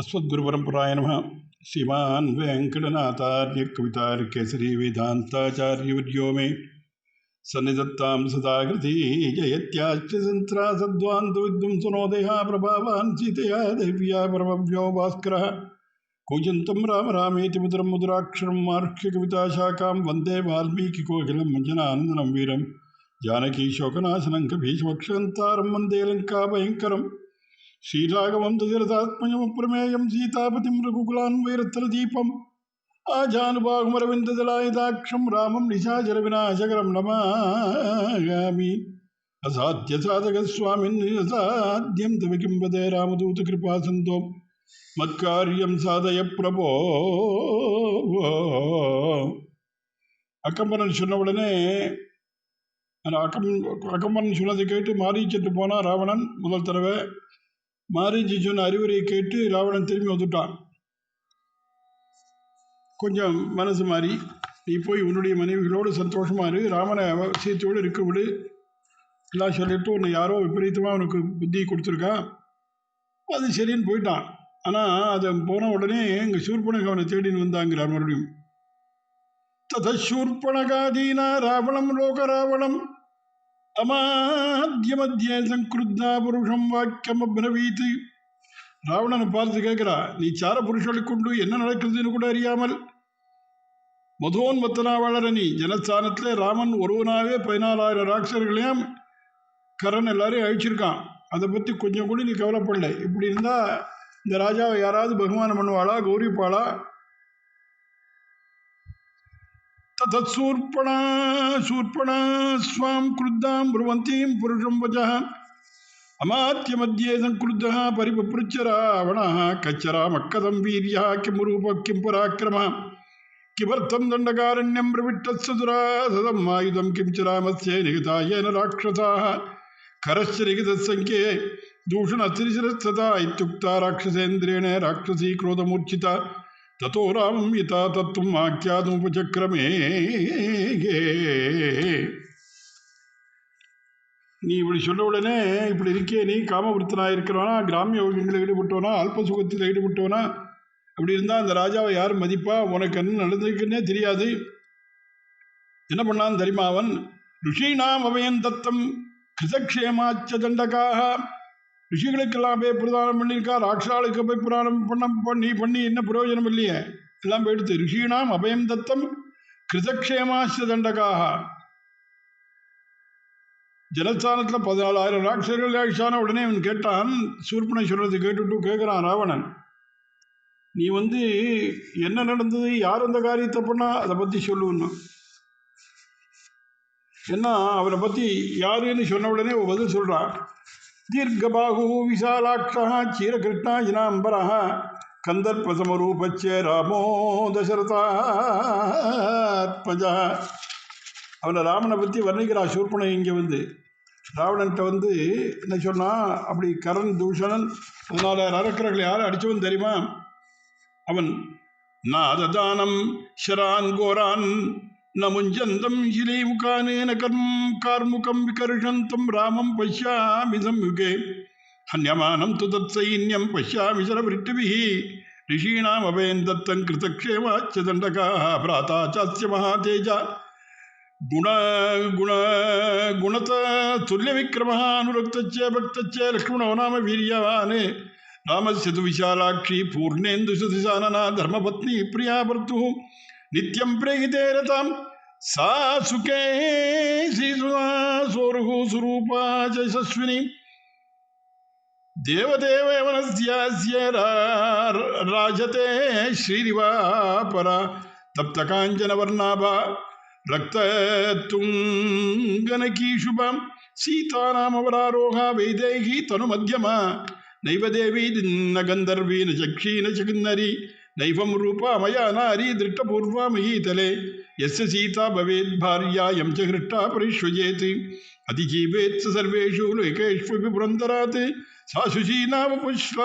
अस्मद्गुरुपरंपराय नमः। श्रीमान् वेंकटनाथार्य कवितार्केसरी वेदांताचार्यवर्यो मे सन्निधत्तां सदाकृति जयत्याच्चसन्त्रासद्वान्तविद्वंसनोदयः प्रभावान् सीतया देव्या परमव्यो भास्करः कूजन्तं राम रामेति मधुरं मधुराक्षरं मार्क्ष्यकविताशाखां वन्दे वाल्मीकिकोकिलं मञ्जनानन्दनं वीरं जानकीशोकनाशनं कपीशमक्षन्तारं वन्दे लङ्काभयङ्करम् श्रीराघवं दशरथात्मजमप्रमेयं सीतापतिं रघुकुलान्वैरत्रदीपम् आजानुबाहुमरविन्ददलायदाक्षं रामं निशाचरविनाशकरं नमामि। असाध्यसाधकस्वामिन् असाध्यं तव किं वदे रामदूतकृपासिन्धो मत्कार्यं साधय प्रभो। அக்கம்பரன் சொன்ன உடனே அந்த அக்கம்பரன் சொன்னதை கேட்டு மாறிச்சிட்டு போனான் ராவணன். முதல் தடவை மாரீச்சி சொன்ன அறிவுரையை கேட்டு ராவணன் திரும்பி வந்துட்டான். கொஞ்சம் மனசு மாறி, நீ போய் உன்னுடைய மனைவிகளோடு சந்தோஷமா இரு, ராமனை சீத்தையோடு இருக்க விடு எல்லாம் சொல்லிட்டு உன்னை யாரோ விபரீதமாக உனக்கு புத்தி கொடுத்துருக்கான், அது சரின்னு போயிட்டான். ஆனால் அதை போன உடனே எங்கள் சூர்பனக அவனை தேடின்னு வந்தாங்கிறார் மறுபடியும். தூர்பனகாதீனா ராவணம் லோக ராவணம் அமாத்திய மத்திய சங்கிருத்தா புருஷம் வாக்கியம் அப்ரவீத். ராவணனை பார்த்து கேட்கிறா, நீ சார புருஷனை கொண்டு என்ன நடக்குதுன்னு கூட அறியாமல் மதோன்மத்தனா வளர நீ ஜனஸ்தானத்தில் ராமன் ஒருவனாகவே 14,000 ராட்சர்களையும் கரண் எல்லாரையும் அழிச்சிருக்கான். அதை பற்றி கொஞ்சம் கூட நீ கவலைப்படல. இப்படி இருந்தால் இந்த ராஜாவை யாராவது பகவானம் பண்ணுவாளா, கௌரிப்பாளா? தூர்பணா சூர்பணா ஸ்வாம் கிருத்தாம் புருவந்தீம் புருஷம் வஜः அமாத்திய மத்தியே சங்கிருத்தः பரிபப்ருச்ச ராவணः கச்சரா மக்கதம் வீர்யா கிம் ரூப கிம் பராக்கிரமः கிமர்த்தம் தண்டகாரண்யம் பிரவிட்டத்சதுராசதம் ஆயுதம் கிம் ச ராமஸ்ய நிகிதாயேன ராட்சசாः கரஸ்ய நிகிதசங்கே தூஷணஸ்திரிசிரஸ்ததா இத்யுக்தா ராட்சசேந்திரேண ராட்சசீ क्रोधमूर्छिता ததோ ராமம் யதா தத்துவம் ஆக்கியாதுமுபசக்கிரமே. நீ இப்படி சொன்ன உடனே இப்படி இருக்கே, நீ காமவிருத்தனாக இருக்கிறவனா, கிராமிய யோகங்களில் ஈடுபட்டவனா, அல்ப சுகத்தில் ஈடுபட்டவனா? அப்படி இருந்தால் அந்த ராஜாவை யாரும் மதிப்பா? உனக்கு என்ன நடந்திருக்குன்னே தெரியாது. என்ன பண்ணான்னு தெரியுமா அவன்? ருஷீனாம் அபயம் தத்தம் கிருதக்ஷேமாச்ச தண்டகாக. ரிஷிகளுக்கெல்லாம் போய் பிரதானம் பண்ணியிருக்கா, ராட்சாளுக்கு போய் புராணம் பண்ணி என்ன பிரயோஜனம் இல்லையே, எல்லாம் போயிடுத்து. ரிஷினாம் அபயம் தத்தம் கிருதக்ஷேமாச்ச தண்டகாக. ஜனஸ்தானத்தில் 14,000 ராட்சர்கள் ஆயிடுச்சான உடனே அவன் கேட்டான், சூர்பனை சொல்றது கேட்டுட்டு கேட்குறான் ராவணன், நீ என்ன நடந்தது, யார் அந்த காரியத்தை பண்ணா, அதை பற்றி சொல்லுன்னு. என்ன அவனை பற்றி யாருன்னு சொன்ன உடனே பதில் சொல்கிறான். தீர்க்கபாகு விசாலாட்சா சீரகிருஷ்ணா ஜினாம்பரா கந்தர்பசமரூபச்ச ராமோ தசரதாத்மஜா. அவனை ராமனை பற்றி வர்ணிக்கிறா சூர்பனை. இங்கே ராவணன்ட்ட என்ன சொன்னான், அப்படி கரண் தூஷணன் 14,000 அரக்கர்களை யாரும் அடித்தவன் தெரியுமா? அவன் நாததானம் ஷரான் கோரான் நமுஞ்சந்தம் ஷிலீமுகானேன கார்முகம் விகர்ஷந்தம் ராமம் பஷ்யாமி சம்யுகே ஹன்யமானம் து தத் சைன்யம் பஷ்யாமி சரவிருட்டிபிஹி ரிஷீணாம் அபயம் தத்தம் கிருதக்ஷேமாச்ச தண்டகாः பிராதா சாஸ்ய மகாதேஜா குணத துல்ய விக்ரமः அனுரக்தச்ச பக்தச்ச லக்ஷ்மணோ நாம வீரியவான் ராமஸ்ய து விஷாலாட்சி பூர்ணேந்து சுதிசானனா தர்மபத்னி பிரியா பர்த்துः நித்யம் பிரேகிதே ரதாம் சா சுகே சோருகு சுரூபா ஜஸ்வினி தேவதேவனஸ்ய ராஜதே ஸ்ரீரிவாபரா தப்த காஞ்சன வர்ணாபா ரக்த துங்கனகீஷுபம் சீதாநாமவராரோகா வைதேகி தனு மத்தியமா நைவ தேவி ந கந்தர்வி ந சக்ஷி ந சகின்னரி நைவம் ரூபா மயா நாரி திருஷ்டபூர்வா மகீதலே யஸ்ய சீதா பவேத் பாரியாயம் ச ஹிருஷ்டா பரிஷ்வஜேத் அதிஜீவேத் சர்வேஷு லோகேஷ்வபி புரந்தராத் சா சுசீநாம புஷ்லாக்ய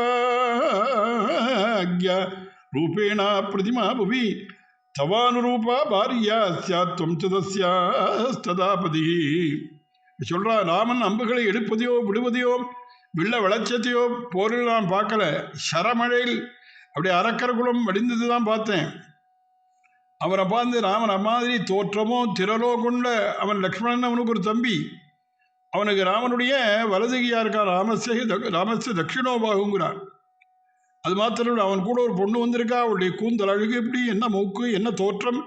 ரூபேணா பிரதிமா புவி தவானுரூபா பாரியா ஸ்யாத்வம் ச தஸ்யாஸ்ததாபதி. சொல்றா, ராமன் அம்புகளை எடுப்பதையோ விடுவதையோ வெள்ள வளர்ச்சத்தையோ போரில் நான் பார்க்கல. சரமழையில் அப்படி அரக்கர குலம் வடிந்தது தான் பார்த்தேன். அவரை பார்த்து ராமன் அம்மாதிரி தோற்றமோ திரளோ கொண்ட அவன் லக்ஷ்மணன், அவனுக்கு ஒரு தம்பி, அவனுக்கு ராமனுடைய வலதுகையா இருக்கான். ராமஸ்ய தட்சிணோபாகுங்கிறான். அது மாத்திரம் அவன் கூட ஒரு பொண்ணு வந்திருக்கா. அவளுடைய கூந்தல் அழகு எப்படி, என்ன மூக்கு, என்ன தோற்றம்.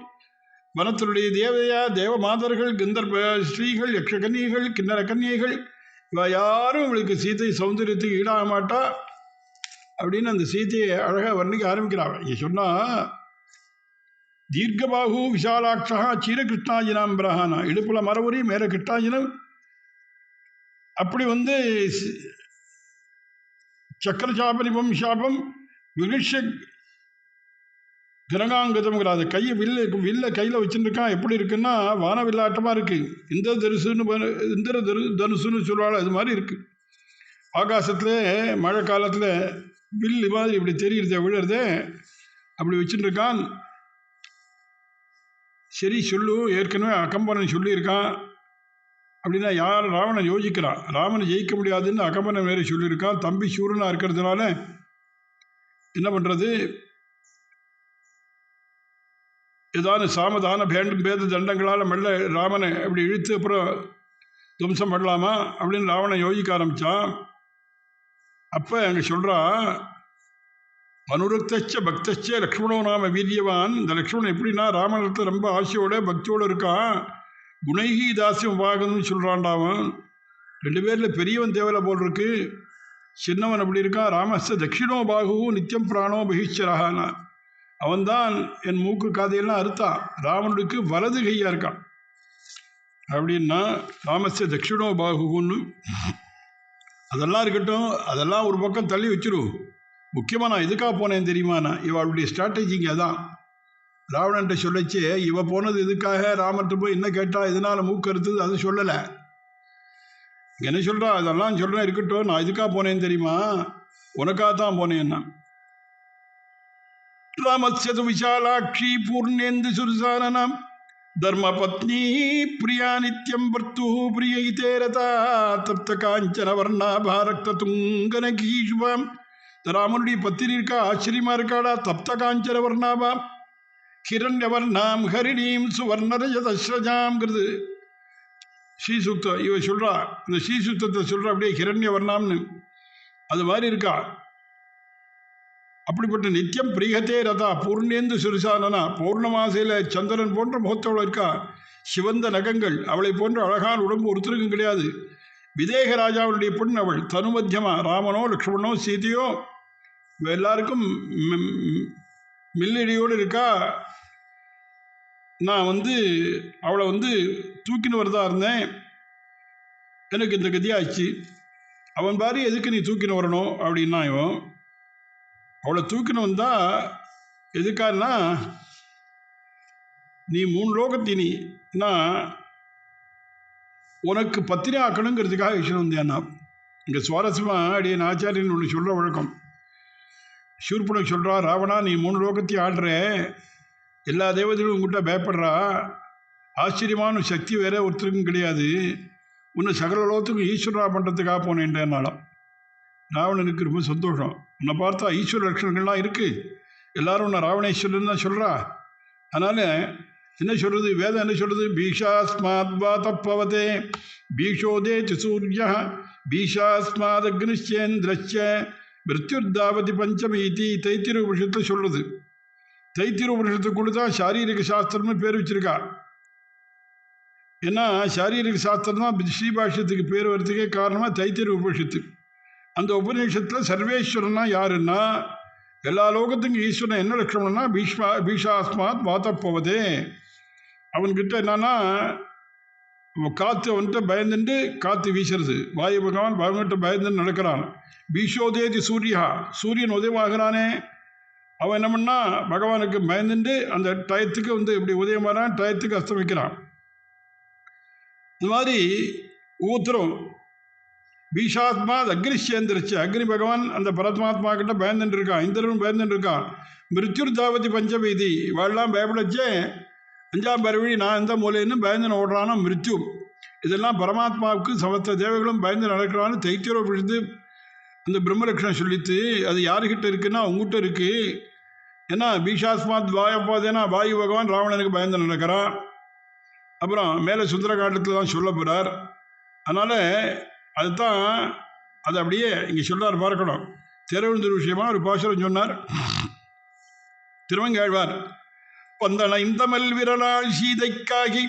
வனத்தினுடைய தேவையா தேவ மாதர்கள், கந்தர்ப ஸ்ரீகள், யக்ஷகன்னிகள், கிண்ணற கன்னிகைகள், இவ யாரும் இவளுக்கு சீதை சௌந்தரியத்துக்கு ஈடாக மாட்டா அப்படின்னு அந்த சீதையை அழகாக வர்ணிக்க ஆரம்பிக்கிறான். இங்கே சொன்னா தீர்க்கபாகு விஷாலாட்சா சீரகிருஷ்ணாஜினாம் பிரஹானா, இடுப்புல மரபுரி மேல கிருஷ்ணாஜினம். அப்படி சக்கரசாபனிபம் சாபம் விகிஷ கிரகாங்கதம்ங்கிறாது. கையை வில்ல கையில் வச்சுருக்கான். எப்படி இருக்குன்னா வானவில்லாட்டமாக இருக்குது. இந்திர தனுசுன்னு சொல்லுவாள், அது மாதிரி இருக்குது. ஆகாசத்தில் மழை காலத்தில் வில்லு மாதிரி இப்படி தெரியுறத விழுறதே அப்படி வச்சுட்டுருக்கான். சரி சொல்லு, ஏற்கனவே அகம்பனன் சொல்லியிருக்கான் அப்படின்னா யார் ராவணன் யோசிக்கிறான். ராமனை ஜெயிக்க முடியாதுன்னு அகம்பனன் வேறு சொல்லியிருக்கான். தம்பி சூரனாக இருக்கிறதுனால என்ன பண்ணுறது, ஏதாவது சாமதான பேத தண்டங்களால் மெல்ல ராமனை அப்படி இழுத்து அப்புறம் துவம்சம் பண்ணலாமா அப்படின்னு ராவணன் யோசிக்க ஆரம்பித்தான். அப்போ அங்கே சொல்கிறான், அனுரக்தச்ச பக்தச்ச லக்ஷ்மணோ நாம வீரியவான். இந்த லக்ஷ்மணன் எப்படின்னா ராமனத்தை ரொம்ப ஆசையோட பக்தியோடு இருக்கான். குணைகி தாசியம் வாகனம்னு சொல்கிறான்டாவன். ரெண்டு பேரில் பெரியவன் தேவலை போல் இருக்கு, சின்னவன் அப்படி இருக்கான். ராமஸ்த தட்சிணோ பாகு நித்தியம் பிராணோ பகிஷ்சரஹானா, அவன்தான் என் மூக்கு காதையெல்லாம் அறுத்தான். ராமனுக்கு வலது கையாக இருக்கான் அப்படின்னா ராமஸ்த தட்சிணோ பாகுன்னு. அதெல்லாம் இருக்கட்டும், அதெல்லாம் ஒரு பக்கம் தள்ளி வச்சிரும். முக்கியமாக நான் எதுக்காக போனேன் தெரியுமாண்ணா, இவளுடைய ஸ்ட்ராட்டஜிங்க அதான். ராவணன்ட்ட சொல்லச்சு, இவ போனது எதுக்காக, ராமர்கிட்ட போய் என்ன கேட்டா இதனால் மூக்கு அறுத்தது அது சொல்லலை. என்ன சொல்கிறா, அதெல்லாம் சொல்கிறேன் இருக்கட்டும், நான் எதுக்காக போனேன்னு தெரியுமா, உனக்காக தான் போனேன்னா. ராமஸ்யது விஷாலாட்சி பூர்ணேந்து சுருசானனம் தர்மபத்னி பிரியா நித்யம் வர்த்து பிரியைதே ரதா தப்த காஞ்சன வர்ணா பாரக்த துங்கனகீஷ்வாம். ராமனுடைய பத்திரி இருக்கா, ஆச்சரியமா இருக்காடா. தப்த காஞ்சன வர்ணாபா ஹிரண்யவர்ணாம் ஹரிணீம் சுவர்ணரஜதஸ்ரஜாம்ங்கிறது ஸ்ரீசூக்தம். இவ சொல்றா, இந்த ஸ்ரீசூக்தத்தை சொல்றா அப்படியே ஹிரண்யவர்ணாம்னு. அது மாதிரி இருக்கா. அப்படிப்பட்ட நித்தியம் பிரியகத்தே ரதா பூர்ணேந்து சுருசானனா, பௌர்ணமாசையில் சந்திரன் போன்ற முகத்தவள் இருக்கா. சிவந்த நகங்கள், அவளை போன்ற அழகான உடம்பு ஒருத்தருக்கும் கிடையாது. விதேக ராஜாவுடைய பொண்ணு அவள். தனுமத்தியமா, ராமனோ லக்ஷ்மணனோ சீதையோ எல்லாருக்கும் மில்லடியோடு இருக்கா. நான் அவளை தூக்கின்னு வரதா இருந்தேன், எனக்கு இந்த கதியாச்சு. அவன் பாரு எதுக்கு நீ தூக்கின்னு வரணும் அப்படின்னா, இவன் அவளை தூக்கின்னு வந்தா எதுக்காருன்னா, நீ 3 லோகத்தினி நான் உனக்கு பத்தினி ஆக்கணுங்கிறதுக்காக விஷயம் வந்தேன்னா. இங்கே சுவாரஸ்யமாக அப்படியே ஆச்சாரியன் ஒன்று சொல்கிற வழக்கம். சூர்பனுக்கு சொல்கிறா, ராவணா நீ 3 லோகத்தையும் ஆடுற, எல்லா தேவதைகளும் உங்கள்கிட்ட பயப்படுறா, ஆச்சரியமான சக்தி வேற ஒருத்தருக்கும் கிடையாது, உன்னை சகல லோகத்துக்கும் ஈஸ்வரா பண்ணுறதுக்காக போனேன்றனாலும். ராவணனுக்கு ரொம்ப சந்தோஷம். உன்னை பார்த்தா ஈஸ்வர லட்சணங்கள்லாம் இருக்குது, எல்லாரும் உன்னை ராவணேஸ்வரன் தான் சொல்கிறா. அதனால் என்ன சொல்கிறது, வேதம் என்ன சொல்கிறது, பீஷாஸ்மாத் வாதப்பவதே பீஷோதே சூரிய பீஷாஸ்மாத் அக்னிச்சேந்திரச்ச மிருத்யுர்தாவதி பஞ்சமீதி தைத்திரு உபனிஷத்தை சொல்கிறது. தைத்திரு உபனிஷத்துக்குள்ளே தான் சாரீரிக சாஸ்திரம்னு பேர் வச்சிருக்கா. ஏன்னா சாரீரிக சாஸ்திரம் தான் ஸ்ரீபாஷ்யத்துக்கு பேர் வர்றதுக்கே காரணமாக தைத்திரு உபனிஷத்து. அந்த உபநிஷத்தில் சர்வேஸ்வரனா யாருன்னா, எல்லா லோகத்துக்கும் ஈஸ்வரன் என்ன லட்சணம்னா பீஷாஸ்மாத் வாத்தப்போவதே. அவன்கிட்ட என்னன்னா காற்று பயந்துட்டு காற்று வீசுறது. வாயு பகவான் அவன்கிட்ட பயந்துட்டு நடக்கிறான். பீஷோதேதி சூரியா, சூரியன் உதயமாகிறானே, அவன் என்ன பண்ணா பகவானுக்கு பயந்துட்டு அந்த டயத்துக்கு இப்படி உதயமாறான், டயத்துக்கு அஸ்தமிக்கிறான். இந்த மாதிரி ஒவ்வொருத்தரும் பீஷாத்மா அக்னிச்சேந்திரச்சு, அக்னி பகவான் அந்த பரத்மாத்மா கிட்ட பயந்துட்டு இருக்கான், இந்திரனும் பயந்துட்டு இருக்கான். மிருத்யுர் தாவதி பஞ்சபீதி, இவாள்லாம் பயப்படச்சே 5ஆம் பரவழி நான் எந்த மூலைன்னு பயந்து ஓடுறானோ மிருத்யு. இதெல்லாம் பரமாத்மாவுக்கு சமஸ்த தேவைகளும் பயந்து நடக்கிறான்னு தைத்தியோபனிஷத்து அந்த பிரம்மலட்சணம் சொல்லித்து அது யாருக்கிட்ட இருக்குன்னா உங்ககிட்ட இருக்கு. ஏன்னா பீஷாஸ்மாத் வாயப்பாதேனா வாயு பகவான் ராவணனுக்கு பயந்து நடக்கிறான். அப்புறம் மேலே சுந்தரகாண்டத்தில் தான் சொல்ல போகிறார். அதனால் அதுதான் அதை அப்படியே இங்கே சொல்கிறார் பார்க்கணும். திருவழுந்தூர் விஷயமாக ஒரு பாசுரம் சொன்னார் திருவங்காழ்வார். பந்தன இந்தமல் விரலால் சீதைக்காகி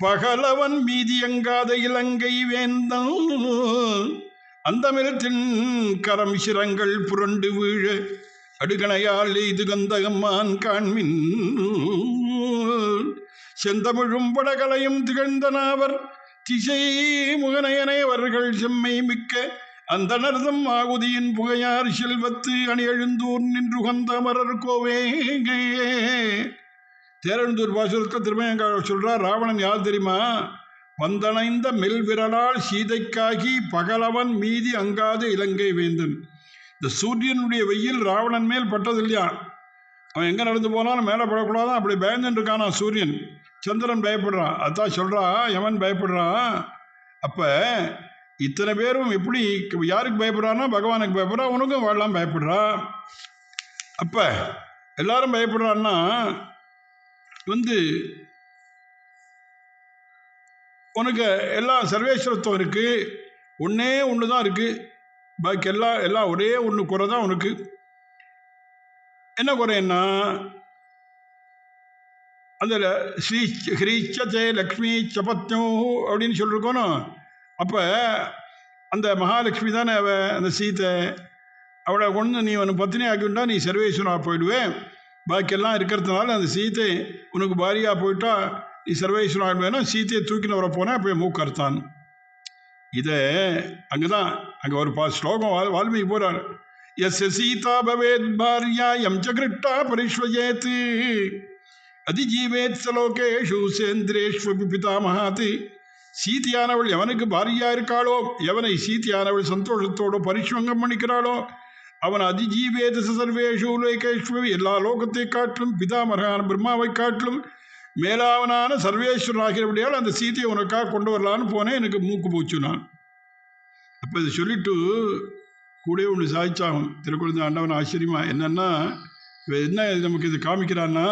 பகலவன் மீதியங்காத இலங்கை வேந்தன் அந்தமிரத்தின் கரம் சிரங்கள் புரண்டு வீழ அடுகணையால் இது கந்தகம்மான் காண்மின் செந்தமிழும் படகலையும் திகழ்ந்தனாவர் திசை முகனையனையவர்கள் செம்மை மிக்க அந்த நர்தம் ஆகுதியின் புகையார் செல்வத்து அணி எழுந்தூர் நின்று கந்தமரர் கோவே. தேரழுந்தூர் பாசுரத்தில் திருமயங்காழ சொல்றார், ராவணன் யார் தெரியுமா? வந்தணைந்த மெல் விரலால் சீதைக்காகி பகலவன் மீதி அங்காத இலங்கை வேந்தன். இந்த சூரியனுடைய வெயில் ராவணன் மேல் பட்டது இல்லையா? அவன் எங்கே நடந்து போனாலும் மேலே படக்கூடாதான், அப்படி பயந்துட்டு இருக்கானா சூரியன். சந்திரன் பயப்படுறான், அதான் சொல்கிறான் யமன் பயப்படுறான். அப்போ இத்தனை பேரும் எப்படி யாருக்கு பயப்படுறான்னா பகவானுக்கு பயப்படுறான், உனக்கும் வாழலாம் பயப்படுறான். அப்போ எல்லாரும் பயப்படுறான்னா உனக்கு எல்லாம் சர்வேஸ்வரத்துவம் இருக்குது, ஒன்றே ஒன்று தான் இருக்குது, பாக்கி எல்லாம் ஒரே ஒன்று குறை தான் உனக்கு. என்ன குறைன்னா அந்த ஸ்ரீ ஹ்ரீச்சே லக்ஷ்மி சபத்யம் அப்படின்னு சொல்லிருக்கணும். அப்போ அந்த மகாலட்சுமி தானே அந்த சீத்தை, அவளை கொண்டு நீ உனக்கு பத்தினி ஆக்கிவிட்டா நீ சர்வேஸ்வரனாக போயிடுவேன். பாக்கியெல்லாம் இருக்கிறதுனால அந்த சீத்தை உனக்கு பாரியாக போயிட்டா நீ சர்வேஸ்வரன் ஆகிடுவேன்னா சீத்தையை தூக்கின்னு வர போனேன். அப்போ மூக்கறுத்தான். இதை அங்கே தான் அங்கே ஒரு ஸ்லோகம் வால்மீகி போகிறார். எஸ் சீதா பவேத் பாரியா எம் சகிருட்டா பரிஷ்வஜேத் அதிஜீவேத் சலோகேஷு சேந்திரேஷ்வபி பிதாமகாத். சீத்தியானவள் எவனுக்கு பாரியா இருக்காளோ, எவனை சீத்தியானவள் சந்தோஷத்தோடு பரிஷ்வங்கம் பண்ணிக்கிறாளோ அவன் அதிஜீவேத சர்வேஷு லோகேஷ்வபி எல்லா லோகத்தை காட்டிலும் பிதாமகான பிரம்மாவை காட்டிலும் மேலாவனான சர்வேஸ்வரன் ஆகிறபடியால் அந்த சீத்தையை உனக்காக கொண்டு வரலான்னு போனேன், எனக்கு மூக்கு போச்சு நான். அப்போ இதை சொல்லிட்டு கூட ஒன்று சாய்ச்சாகும் திருக்குழந்தை ஆண்டவன். ஆச்சரியமா என்னன்னா என்ன நமக்கு இது காமிக்கிறான்னா,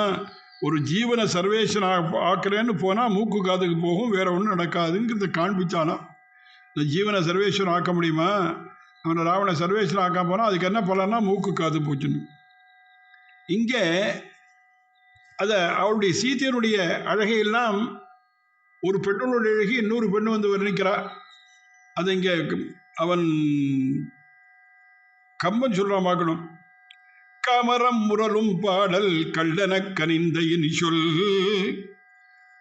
ஒரு ஜீவனை சர்வேஸ்வரன் ஆக்குறேன்னு போனால் மூக்கு காதுக்கு போகும், வேற ஒன்றும் நடக்காதுங்கிறத காண்பிச்சானா. இந்த ஜீவனை சர்வேஸ்வரன் ஆக்க முடியுமா? அவனை ராவண சர்வேஸ்வரன் ஆக்க போனால் அதுக்கு என்ன பலன்னா மூக்கு காது போச்சுன்னு. இங்கே அதை அவளுடைய சீத்தையனுடைய அழகையெல்லாம் ஒரு பெண்ணுடைய அழகி இன்னொரு பெண்ணு வந்து வர்ணிக்கிறார். அதை இங்கே அவன் கம்பன் சொல்கிறான் பார்க்கணும். கமரம் முரலும் பாடல் கள்ளன கனிந்த இனி சொல்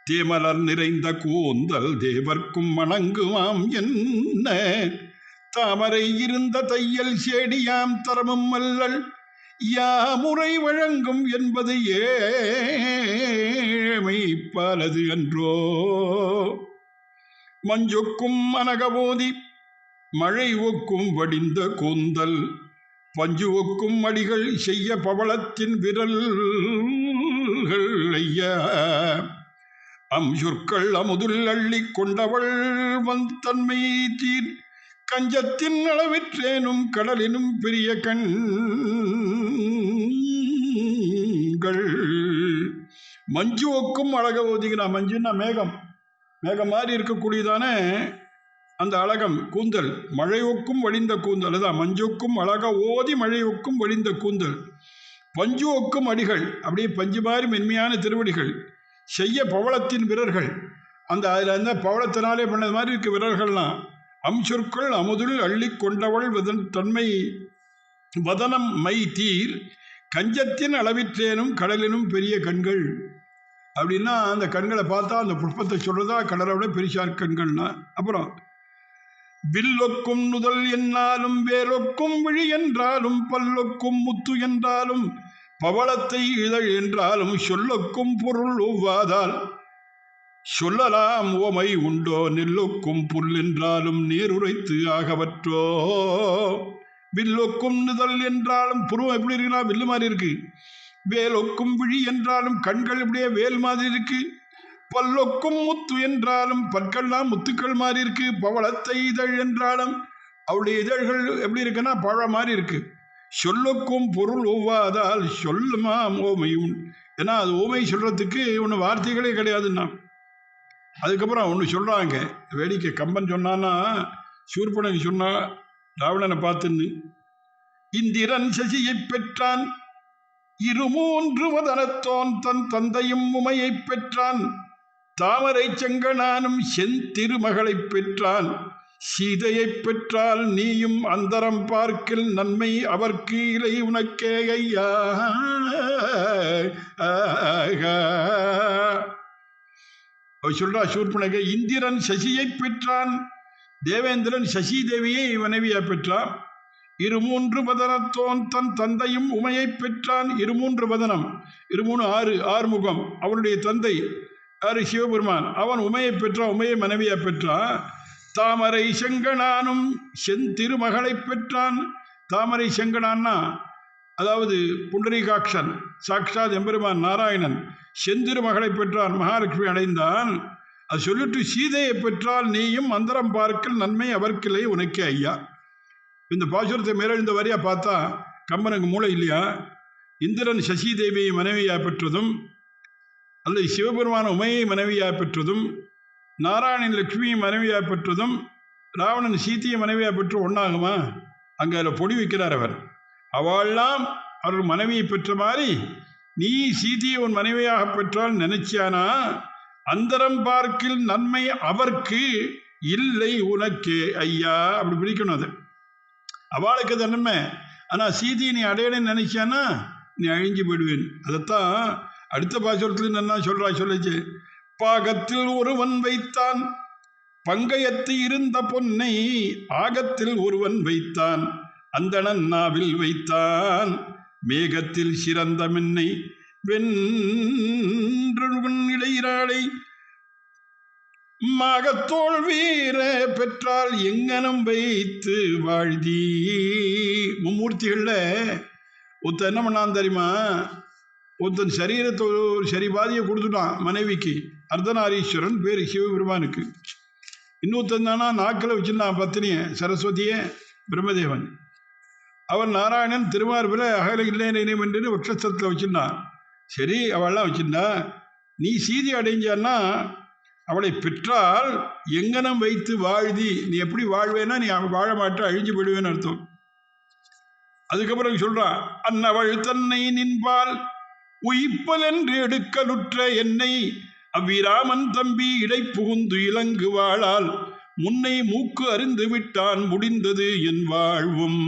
தேமலர் நிறைந்த கூந்தல் தேவர்க்கும் மணங்குமாம் என்ன தாமரை இருந்த தையல் சேடியாம் தரமும் மல்லல் யாமுறை வழங்கும் என்பது ஏமை பாலது அன்றோ. மஞ்சொக்கும் அனகபோதி மழை ஒக்கும் வடிந்த கூந்தல் பஞ்சு ஒக்கும் அடிகள் செய்ய பவளத்தின் விரல்கள் ஐயா அம்சுற்கள் அமுதுல் அள்ளி கொண்டவள் வந்தன்மை தீர் கஞ்சத்தின் அளவிற்றேனும் கடலினும் பெரிய கண்கள். மஞ்சு ஒக்கும் அழக ஓதிக்கிறா. மஞ்சுன்னா மேகம், மேகம் மாதிரி இருக்கக்கூடியதானே அந்த அழகம் கூந்தல். மழை ஒக்கும் வழிந்த கூந்தல், அதுதான் மஞ்சொக்கும் அழக ஓதி மழை ஒக்கும் வழிந்த கூந்தல். பஞ்சு ஒக்கும் அடிகள், அப்படியே பஞ்சு மாதிரி மென்மையான திருவடிகள். செய்ய பவளத்தின் விரல்கள், அந்த அதில் அந்த பவளத்தினாலே பண்ணது மாதிரி இருக்க விரல்கள்லாம். அம்சொற்கள் அமுதுல் அள்ளி கொண்டவள் தன்மை வதனம் மை தீர் கஞ்சத்தின் அளவிற்றேனும் கடலினும் பெரிய கண்கள். அப்படின்னா அந்த கண்களை பார்த்தா அந்த புஷ்பத்தை சொல்றதா கடலை விட பெரிசார் கண்கள்னா. அப்புறம் வில்லொக்கும் நுதல் என்னாலும் வேலொக்கும் விழி என்றாலும் பல்லொக்கும் முத்து என்றாலும் பவளத்தை இதழ் என்றாலும் சொல்லொக்கும் பொருள் ஒவ்வாதால் சொல்லலாம் ஓமை உண்டோ நெல்லொக்கும் புல் என்றாலும் நேருரைத்து ஆகவற்றோ. வில்லொக்கும் நுதல் என்றாலும் புருவம் எப்படி இருக்குன்னா வில்லு மாதிரி இருக்கு. வேலொக்கும் விழி என்றாலும் கண்கள் இப்படியே வேல் மாதிரி இருக்கு. பல்லொக்கும் முத்து என்றாலும் பற்கள்லாம் முத்துக்கள் மாதிரி இருக்கு. பவளத்தை இதழ் என்றாலும் அவளுடைய இதழ்கள் எப்படி இருக்குன்னா பழ மாதிரி இருக்கு. சொல்லுக்கும் பொருள் ஒவ்வாதால் சொல்லுமா ஓமையும். ஏன்னா அது ஓமை சொல்றதுக்கு ஒன்று வார்த்தைகளே கிடையாதுன்னா. அதுக்கப்புறம் ஒன்று சொல்றாங்க வேடிக்கை. கம்பன் சொன்னான்னா சூர்பனகை சொன்னா ராவணனை பார்த்துன்னு, இந்திரன் சசியை பெற்றான் இருமூன்று வதனத்தோன் தன் தந்தையும் உமையை பெற்றான் தாமரை செங்கனானும் செந்திருமகளை பெற்றான் சீதையை பெற்றால் நீயும் அந்தரம் பார்க்கில் நன்மை அவர்க்கு இலை உனக்கே ஐயா. சொல்றா சூர்பனகை, இந்திரன் சசியை பெற்றான், தேவேந்திரன் சசி தேவியை மனைவியா பெற்றான். இருமூன்று வதனத்தோன் தன் தந்தையும் உமையை பெற்றான். இருமூன்று வதனம், இருமூணு ஆறுமுகம். அவனுடைய தந்தை யாரு? சிவபெருமான். அவன் உமையை பெற்றான், உமையை மனைவியா பெற்றான். தாமரை செங்கனானும் செந்திருமகளை பெற்றான். தாமரை செங்கனான்னா அதாவது புண்டரீகாட்சன், சாக்ஷாத் எம்பெருமான் நாராயணன். செந்திருமகளை பெற்றான், மகாலட்சுமி அடைந்தான். அது சொல்லிட்டு சீதையை பெற்றால் நீயும் அந்தரம் பார்க்கல் நன்மை அவர்க்கில்லை உனக்கே ஐயா. இந்த பாசுரத்தை மேலெழுந்த வரியா பார்த்தா கம்பனுக்கு மூளை இல்லையா? இந்திரன் சசி தேவியை மனைவியா பெற்றதும், அல்லது சிவபெருமான உமையை மனைவியா பெற்றதும், நாராயணன் லட்சுமியை மனைவியா பெற்றதும், ராவணன் சீத்தையை மனைவியா பெற்று ஒன்றாகுமா? அங்கே அதில் பொடி வைக்கிறார் அவர். அவள்லாம் அவர்கள் மனைவியை பெற்ற மாதிரி நீ சீதையை உன் மனைவியாக பெற்றால் நினைச்சியானா அந்தரம் பார்க்கில் நன்மை அவர்க்கு இல்லை உனக்கே ஐயா. அப்படி பிடிக்கணும் அது. அவளுக்கு அது நன்மை. ஆனால் சீதையை நீ அடையணும்னு நினைச்சானா நீ அழிஞ்சு போயிடுவேன். அதைத்தான் அடுத்த பாசுரத்தில் என்ன சொல்லிச்சு. பாகத்தில் ஒருவன் வைத்தான் பங்கயத்து இருந்த பொன்னை ஆகத்தில் ஒருவன் வைத்தான் அந்தணன் நாவில் வைத்தான் மேகத்தில் சிறந்த மின்னை வென்றன் இளையராளை மாகத்தோல் வீர பெற்றால் எங்கனம் வைத்து வாழ்தி. மும்மூர்த்திகளில் ஒருத்தன் என்ன பண்ணான் தெரியுமா? ஒருத்தன் சரீரத்தை ஒரு சரி பாதியை கொடுத்துட்டான் மனைவிக்கு. அர்த்தநாரீஸ்வரன் பேர் சிவபெருமானுக்கு. இன்னொருத்தன் தானா நாக்கில் வச்சுருந்தான் பத்தினியை, சரஸ்வதியை, பிரம்மதேவன். அவன் நாராயணன் திருமார்பில் அகல இல்லை என்று வட்சஸ்தலத்தில் வச்சுருந்தான். சரி, அவள்லாம் வச்சுருந்தா. நீ சீதை அடைஞ்சான்னா அவளை பெற்றால் எங்கனம் வைத்து வாழ்தி. நீ எப்படி வாழ்வேன்னா நீ வாழ மாட்ட, அழிஞ்சு போயிடுவேன்னு அர்த்தம். அதுக்கப்புறம் சொல்றான், அன்னவள் தன்னை நின்பால் உயிப்பல் என்று எடுக்கலுற்ற என்னை அவ்விராமன் தம்பி இடை புகுந்து இலங்கு வாழால் முன்னை மூக்கு அறிந்து விட்டான் முடிந்தது என் வாழ்வும்.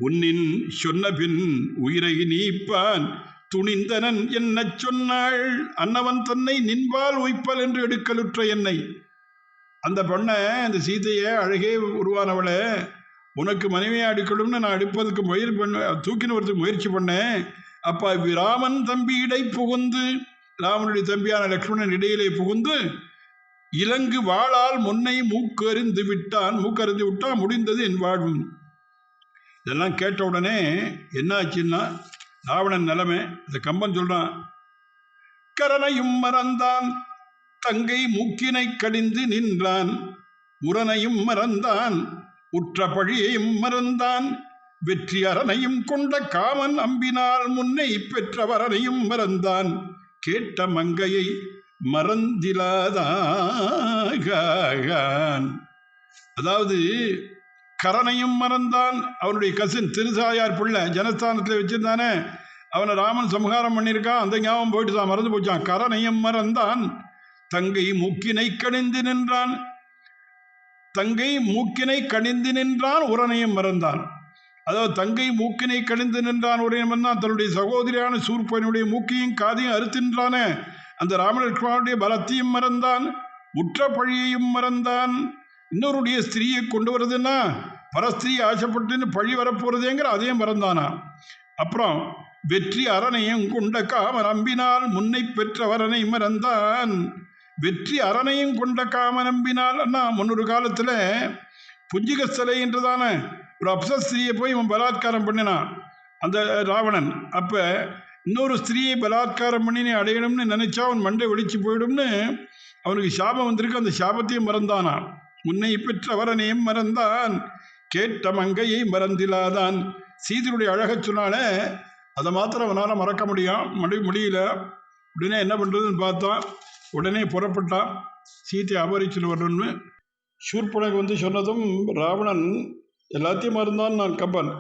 உன்னின் சொன்ன பின் உயிரை நீப்பான் துணிந்தனன் என்ன சொன்னாள். அன்னவன் தன்னை நின்பால் உய்ப்பல் என்று எடுக்கலுற்ற என்னை, அந்த பொண்ணை, அந்த சீதையை, அழகே உருவானவளை உனக்கு மனைவியாக எடுக்கணும்னு நான் எடுப்பதுக்கு தூக்கின்னு வரதுக்கு முயற்சி பண்ணேன். அப்போ ராமன் தம்பி இடை புகுந்து, ராமனுடைய தம்பியான லக்ஷ்மணன் இடையிலே புகுந்து இலங்கு வாழால் முன்னை மூக்கறிந்து விட்டான், மூக்கறிந்து விட்டான் முடிந்தது என் வாழ்வும். இதெல்லாம் கேட்ட உடனே என்ன ஆச்சுன்னா ராவணன் நிலைமை. இந்த கம்பன் சொல்றான், கரனையும் மறந்தான் தங்கை மூக்கினை கடிந்து நின்றான் உரனையும் மறந்தான் உற்ற பழியையும் மறந்தான் வெற்றி அரணையும் கொண்ட காமன் அம்பினால் முன்னை பெற்றவரனையும் மறந்தான் கேட்ட மங்கையை மறந்திலாதான். அதாவது கரனையும் மறந்தான். அவனுடைய கசின் திருசாயார் பிள்ளை ஜனஸ்தானத்தில் வச்சிருந்தானே, அவனை ராமன் சம்ஹாரம் பண்ணியிருக்கான். அந்த ஞாபகம் போயிட்டு தான் மறந்து போச்சான். கரனையும் மறந்தான் தங்கை மூக்கினை கணிந்து நின்றான். தங்கை மூக்கினை கணிந்து நின்றான் உரனையும் மறந்தான். அதாவது தங்கை மூக்கினை கணிந்து நின்றான் உரையும் மறந்தான். தன்னுடைய சகோதரியான சூர்பனுடைய மூக்கையும் காதையும் அறுத்தின்றானே, அந்த ராமலட்சுமணனுடைய பலத்தையும் மறந்தான். உற்ற பழியையும் மறந்தான். இன்னொருடைய ஸ்திரீயை கொண்டு வருதுன்னா பரஸ்திரீ ஆசைப்பட்டுன்னு பழி வரப்போறதேங்கிற அதையும் மறந்தானா. அப்புறம் வெற்றி அரணையும் கொண்ட காமன் அம்பினால் முன்னை பெற்ற வரனை மறந்தான். வெற்றி அரணையும் கொண்ட காமன் அம்பினால் அண்ணா முன்னொரு காலத்தில் புஞ்சிகஸ்தலை என்றதான ஒரு அப்சஸ்திரியை போய் இவன் பலாத்காரம் பண்ணினான் அந்த ராவணன். அப்போ இன்னொரு ஸ்திரீயை பலாத்காரம் பண்ணி நீ அடையணும்னு நினைச்சா அவன் மண்டை வெடிச்சு போயிடும்னு அவனுக்கு சாபம் வந்திருக்கு. அந்த சாபத்தையும் மறந்தானா. முன்னை பெற்றவரனையும் மறந்தான், கேட்ட மங்கையை மறந்திலாதான். சீதையுடைய அழகச் சொன்னால அதை மாத்திரம் அவனால் மறக்க முடியல. உடனே என்ன பண்ணுறதுன்னு பார்த்தான். உடனே புறப்பட்டான் சீத்தை அபகரிச்சுட்டு வரணும்னு. சூர்பனகை சொன்னதும் ராவணன் எல்லாத்தையும் மறந்தான். நான் கம்பன்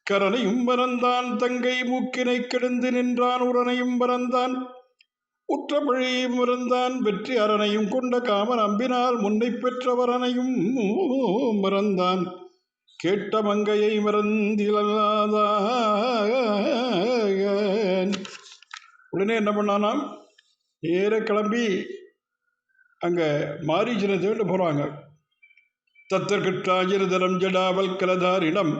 கரனையும் மறந்தான், தங்கை மூக்கினை கெடுந்து நின்றான், உரனையும் மறந்தான், உற்றபழியும் மறந்தான், வெற்றி அரணையும் கொண்ட காமன் அம்பினால் முன்னை பெற்றவரனையும் மறந்தான், கேட்ட மங்கையை மறந்திலாதான். உடனே என்ன பண்ணானாம், நேர கிளம்பி அங்கே மாரீச்சனை தேட போகிறாங்க. தத்தர்கிட்டாஜிரதரம் ஜடாவல் கலதாரிடம்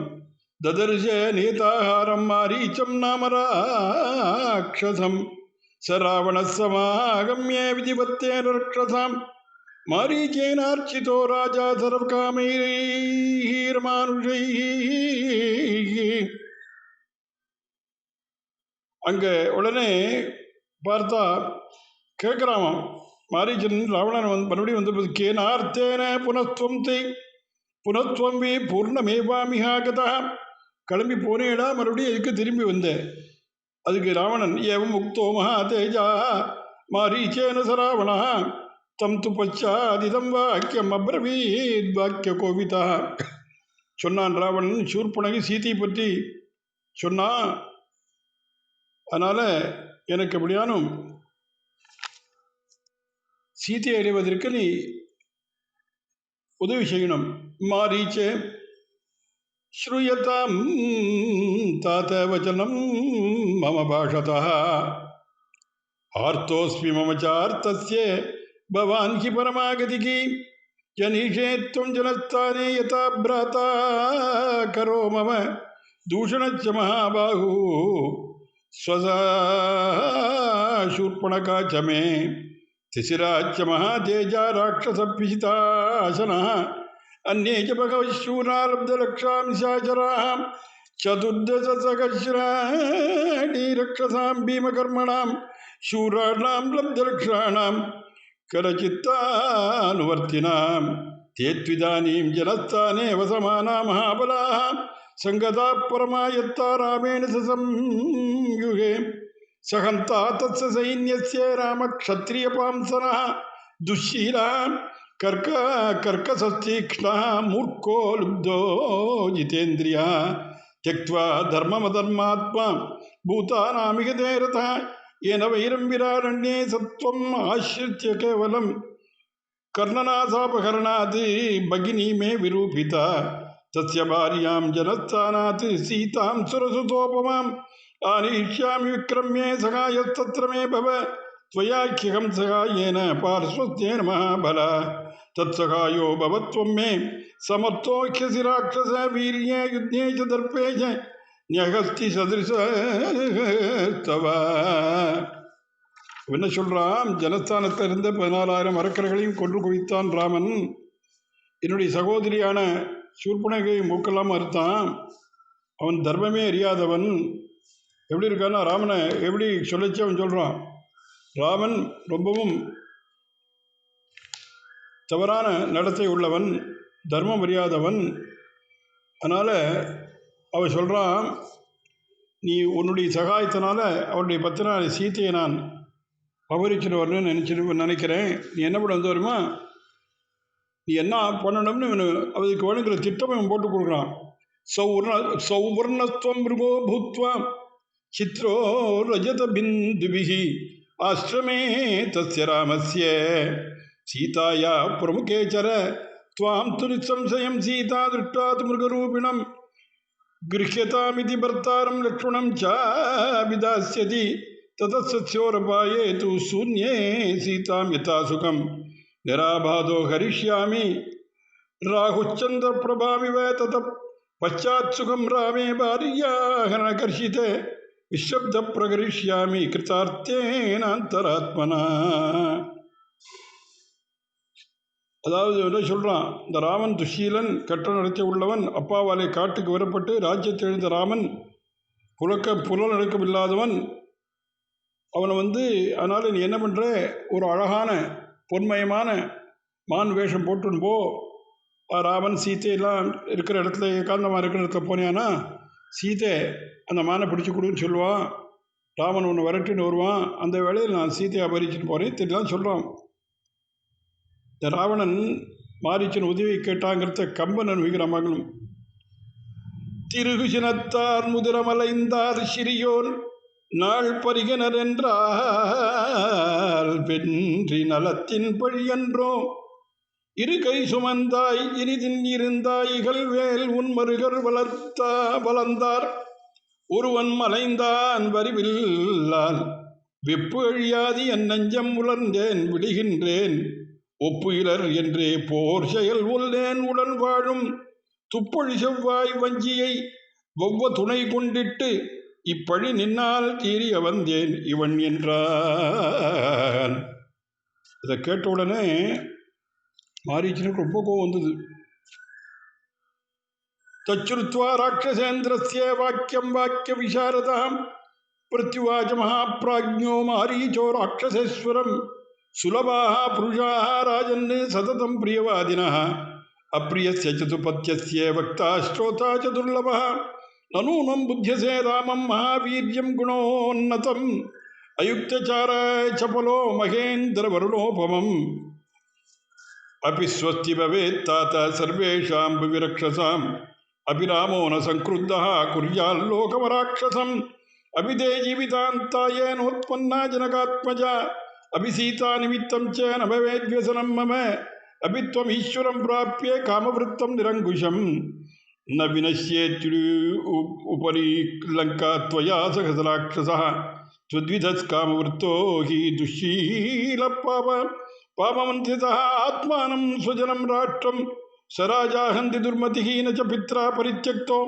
ததர்ஷ நேதாஹாரம் மாரீச்சம் நாமராட்சசம் சராவண சமாகம்ய விதிபத்தே ரக்ஷசாம் மாரீச்சேனார்ச்சிதோ ராஜா சர்வகாமைரமானுஷை. அங்கே உடனே பார்த்தா கேட்குறாமாம் மாரீச்சன் ராவணன் மறுபடியும் கேனார்த்தேன புனஸ்துவம் வே பூர்ணமேவாமிஹாகதா. கிளம்பி போனேடா, மறுபடியும் எதுக்கு திரும்பி வந்தேன்? அதுக்கு ராவணன் ஏவம் முக்தோ மகா தேஜா மாரீச்சேன சராவணா தம் து பச்சாதிதம் வாக்கியம் அப்ரவீத் வாக்கிய கோவிதா. சொன்னான் ராவணன். சூர்பனகை சீதை பற்றி சொன்னான். அதனால் எனக்கு எப்படியானும் சீதையை அடைவதற்கு நீ உதவி செய்யணும். மாரீச்சே ஸ்ரூயதாம் தாத வச்சனம் மம பாஷதா ஆர்த்தோஸ்மி மம சார்த்தஸ்ய பவான் ஹி பரமாகதிகி ஜனீஷே த்வம் ஜனஸ்தானே யதா ப்ராதா கரோ மம தூஷணச்ச மகாபாஹு ஸ்வசா சூர்பணகா ச மே திசிராச்ச மகாதேஜா ராட்சசபிஹிதாசனः अन्ये च भगवशूरालब्धलक्षां निशाचराः चतुर्दशसहस्राणि रक्षसां भीमकर्मणां शूराणां लब्धलक्षाणां करचित्तानुवर्तिनां ते त्विदानीं जनस्थाने वसमाना महाबलाः सङ्गताः परमायत्ता रामेण संयुगे सहन्ता तत्स सैन्यस्य रामक्षत्रियपांसनः दुःशीलान् कर्कसस्तीक्ष्ण मूर्खो लुब्धो जितेन्द्रिय त्यक्त्वा धर्ममधर्मात्मा भूतानामिगते रतः येन वैरं विरारण्ये सत्वम् आश्रित्य केवलं कर्णनासापहरणात् भगिनी मे विरूपिता तस्य भार्यां जनस्थानात् सीतां सुरसुतोपमाम् आनीष्यामि विक्रम्ये सखायस्तत्र मे भव त्वयाख्यहं सहायेन पार्श्वस्थेन महाबला तत्सहायो भवत्वं मे समर्थोऽख्यसि राक्षस वीर्ये युद्धे च दर्पे च न्यहस्ति सदृशस्तव. என்ன சொல்கிறான், ஜனஸ்தானத்தில் இருந்த 14,000 அரக்கர்களையும் கொன்று குவித்தான் ராமன். என்னுடைய சகோதரியான சூர்பனகை மூக்கெல்லாம் அறுத்தான். அவன் தர்மமே அறியாதவன். எப்படி இருக்கான்னா, ராமனை எப்படி சொல்லிச்சு அவன் சொல்கிறான். ராமன் ரொம்பவும் தவறான நடத்தை உள்ளவன், தர்மம் அறியாதவன். அதனால் அவன் சொல்கிறான், நீ உன்னுடைய சகாயத்தினால அவருடைய பத்தினால சீத்தையை நான் அபகரிச்சுட்டு வரணும்னு நினைக்கிறேன். நீ என்ன பண்ண வந்து வருமா, நீ என்ன பண்ணணும்னு அதுக்கு வேணுங்கிற திட்டம் இவன் போட்டு கொடுக்குறான். சௌவர்ணஸ்துவம் மிருகோ பூத்வா சித்ரோ ரஜத பிந்துபிஹி ஆஸ்ரமே தஸ்ய ராமஸ்ய சீதாயா பிரமுகே சர த்வாம் து நிசம்சயம் சீதா திருஷ்டாத் மிருகரூபிணம் கிருஹ்யதாமிதி பர்த்தாரம் லக்ஷ்மணம் சாபிதாஸ்யதி ததஸ்யோரபாயே து சூன்யே சீதாம் யதா சுகம் நிராபாதோ ஹரிஷ்யாமி ராகுச்சந்திர பிரபாமிவ தத பச்சாத் சுகம் ராமே பாரியாஹரணகர்ஷிதே விஸ்வப்த பிரகரிஷ்யாமி கிருத்தார்த்தேனாந்தராத்மனா. அதாவது என்ன சொல்கிறான், இந்த ராமன் துஷீலன், கட்ட நடத்தி உள்ளவன், அப்பாவாலே காட்டுக்கு வரப்பட்டு ராஜ்யத்தை எழுந்த ராமன் புலநடுக்கம் இல்லாதவன். அவனை அதனால் நீ என்ன பண்ணுற, ஒரு அழகான பொன்மயமான மான் வேஷம் போட்டுன்னு போ, ராமன் சீத்தையெல்லாம் இருக்கிற இடத்துல ஏகாந்தமாக இருக்கிற இடத்துல போனியானா சீதை அந்த மானை பிடிச்சி கொடுன்னு சொல்லுவான். ராமன் ஒன்று விரட்டின்னு வருவான். அந்த வேளையில் நான் சீதையை அபகரிச்சுட்டு போகிறேன் தெரியலாம் சொல்கிறான். இந்த ராவணன் மாரீச்சன் உதவி கேட்டாங்கிறத கம்பன் அனுபவிக்கிற மகளும் திருகுசினத்தார் முதிரமலைந்தார் சிறியோன் நாள் பரிகனர் என்றால் வென்றி நலத்தின் பழியன்றோ இரு கை சுமந்தாய் இனிதின் இருந்தாய் இகழ்வேல் உன் மருகர் வளர்ந்தார் ஒருவன் மலைந்தான் வரிவில்லால் வெப்பு அழியாது என் நெஞ்சம் உலர்ந்தேன் விடுகின்றேன் ஒப்புயிலர் என்றே போர் செயல் உள்ளேன் உடன் வாழும் துப்பொழி செவ்வாய் வஞ்சியை ஒவ்வொ துணை கொண்டிட்டு இப்பழி நின்னால் தீரிய வந்தேன் இவன் என்றான். இதை கேட்ட உடனே மாரீச்சனுக்கு ரொம்ப கோபம் வந்தது. தச்சுருத்வா ராட்சசேந்திரஸ்ய வாக்கியம் வாக்கிய விசாரதாம் பிரத்யுவாச்ச மகாப்ராஜ்ஞோ மாரீச்சோ ராட்சசேஸ்வரம் சுலபாக புருஷாக ராஜன் சததம் பிரியவாதினः அப்ரியஸ்ய சதுபத்யஸ்ய வக்தா ஸ்ரோதா ச துர்லபः நனூனம் புத்தியசே ராமம் மகாவீர்யம் குணோன்னதம் அயுக்தசார சபலோ மகேந்திர வருணோபமம் அபி ஸ்வஸ்தி பவேத் தாத சர்வேஷாம் விரக்ஷசாம் அபிராமோ ந சங்கிருத்தः குர்யால்லோகமராட்சசம் அபிதே ஜீவிதாந்தாய நோத்பன்னா ஜனகாத்மஜா அபிசீதா நிமித்தம் ச ந பவேத்வ்யசனம் மம அபித்வம் ஈஸ்வரம் பிராப்பிய காமவருத்தம் நிரங்குஷம் ந வினஷ்யேத்யுரு உபரி லங்கா त्वया சகசராட்சசः त्वद्विधस् காமவருத்தோ ஹி துஷீல பாபமந்திதः ஆத்மானம் ஸ்வஜனம் ராஷ்ட்ரம் சராஜாஹந்தி துர்மதிஹ ந ச பித்ரா பரித்யக்தோ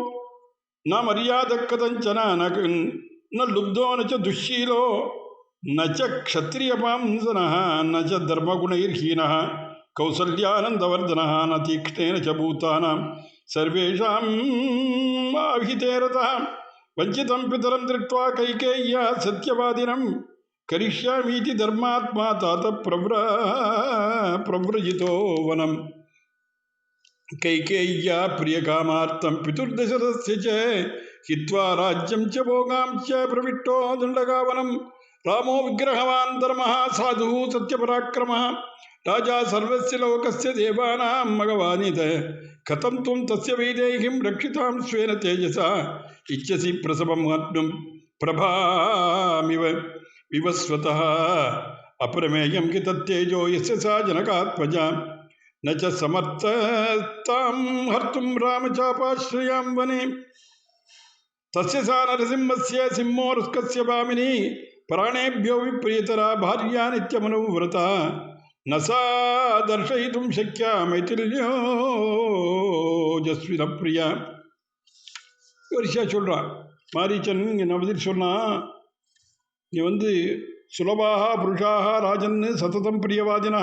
ந மரியாத கதஞ்சன ந லுப்தோ ந ச துஷீலோ ந ச க்ஷத்ரியபாம்சனः ந ச தர்மகுணைர்ஹீனः கௌசல்யானந்தவர்தனः ந தீக்ஷ்ணேன ச பூதானாம் சர்வேஷாம் அபிஹிதேரதः வஞ்சிதம் பிதரம் திருட்வா கைகேய்யா சத்யவாதினம் கரிஷ்யாமீதி தர்மாத்மா தாத பிரவ்ரஜிதோ வனம் கைகேய்யா பிரியகாமார்த்தம் பிதுர்தசரஸ்ய ச ஹித்வா ராஜ்யம் ச போகாம் ச பிரவிட்டோ தண்டகாவனம் ராமோ விக்கிரகவான் தர்மः சாதுः சத்யபராக்கிரமः ராஜா சர்வஸ்ய லோகஸ்ய தேவானாம் மகவானித கதம் தும் தஸ்ய வைதேகிம் ரக்ஷிதாம் ஸ்வேன தேஜசா இச்சசி பிரசவம் ஆத்மம் பிரபாமிவ விவஸ்வதः அப்ரமேயம் கி தத்தேஜோ யஸ்ய சா ஜனகாத்மஜா ந ச சமர்த்தாம் ஹர்த்தும் ராமசாபாஸ்ரயாம் வனே தஸ்ய சா நரசிம்மஸ்ய சிம்மோருஸ்கஸ்ய பாமினி பிராணேभ्यो விப்ரியதரா பார்யா நித்யமனுவ்ரதா நசா தர்ஷயிதும் சக்யா மைதில்யோஜஸ்வின பிரியா. வரிசையா சொல்கிறான் மாரீச்சன். என்ன பதில் சொன்னால், நீ சுலபாக புருஷாக ராஜன் சததம் பிரியவாதினா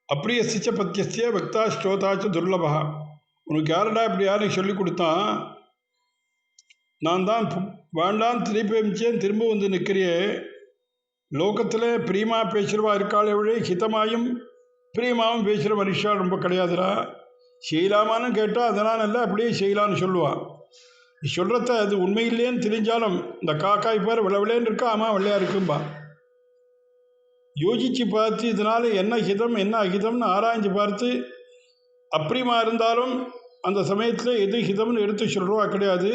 அப்பிரியசிச்ச பத்தியஸ்ய பக்தா ஸ்ரோதாச்ச துர்லபா. உனக்கு யாரடா இப்படி யாரும் சொல்லி கொடுத்தான்? நான் தான் வேண்டாம் திருப்பி அமைச்சேன், திரும்ப நிற்கிறியே. லோகத்தில் பிரியமா பேசுகிறவா இருக்காளே விட ஹிதமாயும் பிரியமாவும் பேசுகிற மனுஷா ரொம்ப கிடையாதுடா. செய்யலாமான்னு கேட்டால் அதனால் இல்லை, அப்படியே செய்யலான்னு சொல்லுவான். நீ சொல்கிறத அது உண்மையில்லேன்னு தெரிஞ்சாலும் இந்த காக்காய் பேர் விளவிலேன்னு இருக்கா, ஆமாம் வெள்ளையாக இருக்கும்பா. யோசித்து பார்த்து இதனால் என்ன ஹிதம் என்ன அஹிதம்னு ஆராய்ஞ்சு பார்த்து அப்பிரியமா இருந்தாலும் அந்த சமயத்தில் எது ஹிதம்னு எடுத்து சொல்கிறவா கிடையாது.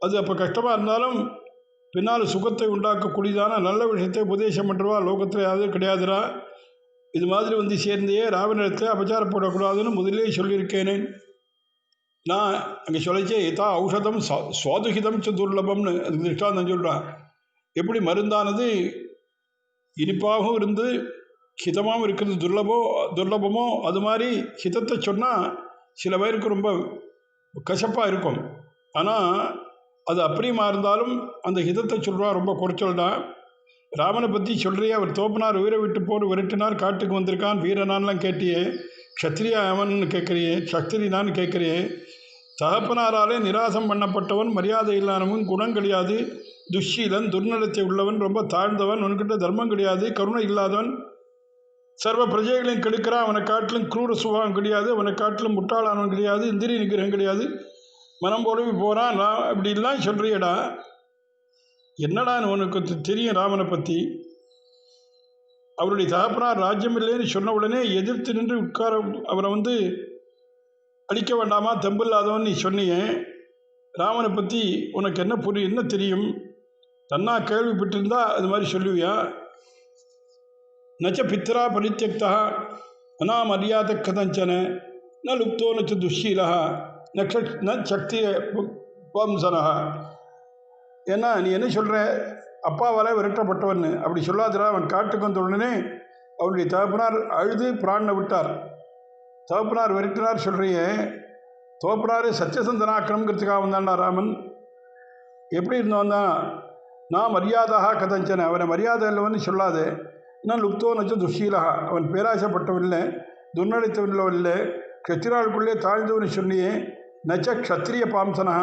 அது அப்போ கஷ்டமாக இருந்தாலும் பின்னால் சுகத்தை உண்டாக்கக்கூடியதான நல்ல விஷயத்தை உபதேசம் பண்ணுறவா லோகத்தில் யாரும் கிடையாதுரா. இது மாதிரி சேர்ந்தையே ராவணத்தில் அபச்சாரப்படக்கூடாதுன்னு முதலே சொல்லியிருக்கேனே. நான் அங்கே சொல்லிச்சே எதா ஔஷதம் சுவாதுஹிதம் ச துர்லபம்னு அதுக்கு திருஷ்டாந்தம் சொல்கிறான். எப்படி மருந்தானது இனிப்பாகவும் இருந்து ஹிதமாகவும் இருக்கிறது துர்லபமோ அது மாதிரி ஹிதத்தை சொன்னால் சில பேருக்கு ரொம்ப கசப்பாக இருக்கும். ஆனால் அது அப்படியுமா இருந்தாலும் அந்த ஹிதத்தை சொல்கிறா ரொம்ப குறைச்சல்தான். ராமனை பற்றி சொல்கிறியே, அவர் தோப்பினார், உயிரை விட்டு போட்டு விரட்டினார், காட்டுக்கு வந்திருக்கான், வீரனான்லாம் கேட்டியே. க்ஷத்ரியா அவன் கேட்குறியே, சக்திரினான்னு கேட்குறியே. தகப்பனாராலே நிராசம் பண்ணப்பட்டவன், மரியாதை இல்லாதவன், குணம் கிடையாது, துஷீலன், துர்நடத்தை உள்ளவன், ரொம்ப தாழ்ந்தவன், உன்கிட்ட தர்மம் கிடையாது, கருணை இல்லாதவன், சர்வ பிரஜைகளையும் கெடுக்கிறான். அவனை காட்டிலும் குரூர சுபாவம் கிடையாது, அவனை காட்டிலும் முட்டாளானவன் கிடையாது, இந்திரிய நிகிரகம் கிடையாது, மனம் போலவே போகிறான். அப்படிலாம் சொல்கிறியடா, என்னடா உனக்கு தெரியும் ராமனை பற்றி? அவருடைய தகப்பனார் ராஜ்யம் இல்லைன்னு சொன்ன உடனே எதிர்த்து நின்று உட்கார அவரை அழிக்க வேண்டாமா, தெம்பில்லாதவன் நீ சொன்னியே. ராமனை பற்றி உனக்கு என்ன தெரியும்? தன்னா கேள்விப்பட்டிருந்தா அது மாதிரி சொல்லுவியா? நச்ச பித்ரா பரித்தியக்தா அனாமரியாத கதஞ்சன ந லுப்தோ நச்ச துஷீலா ந சக்திய வம்சனா. ஏன்னா நீ என்ன சொல்கிற, அப்பாவால் விரட்டப்பட்டவன் அப்படி சொல்லாதடா. அவன் காட்டுக்கு வந்த உடனே அவனுடைய தகப்பனார் அழுது பிராணனை விட்டார். தகப்பனார் விரட்டினார் சொல்கிறியே, தோப்பனார் சத்தியசந்தனாக்கணுங்கிறதுக்காக வந்தான்டா ராமன். எப்படி இருந்தவன் தான்? நான் மரியாதாக கதஞ்சன, அவனை மரியாதை இல்லைன்னு சொல்லாது. நான் லுப்தோ நச்ச துஷீலா, அவன் பேராசப்பட்டவில்லை, துர்நடைத்தவில்லை, க்ஷத்திராளுக்குள்ளே தாழ்ந்தவனு சொன்னியே. நச்ச க்ஷத்திரிய பாம்சனா,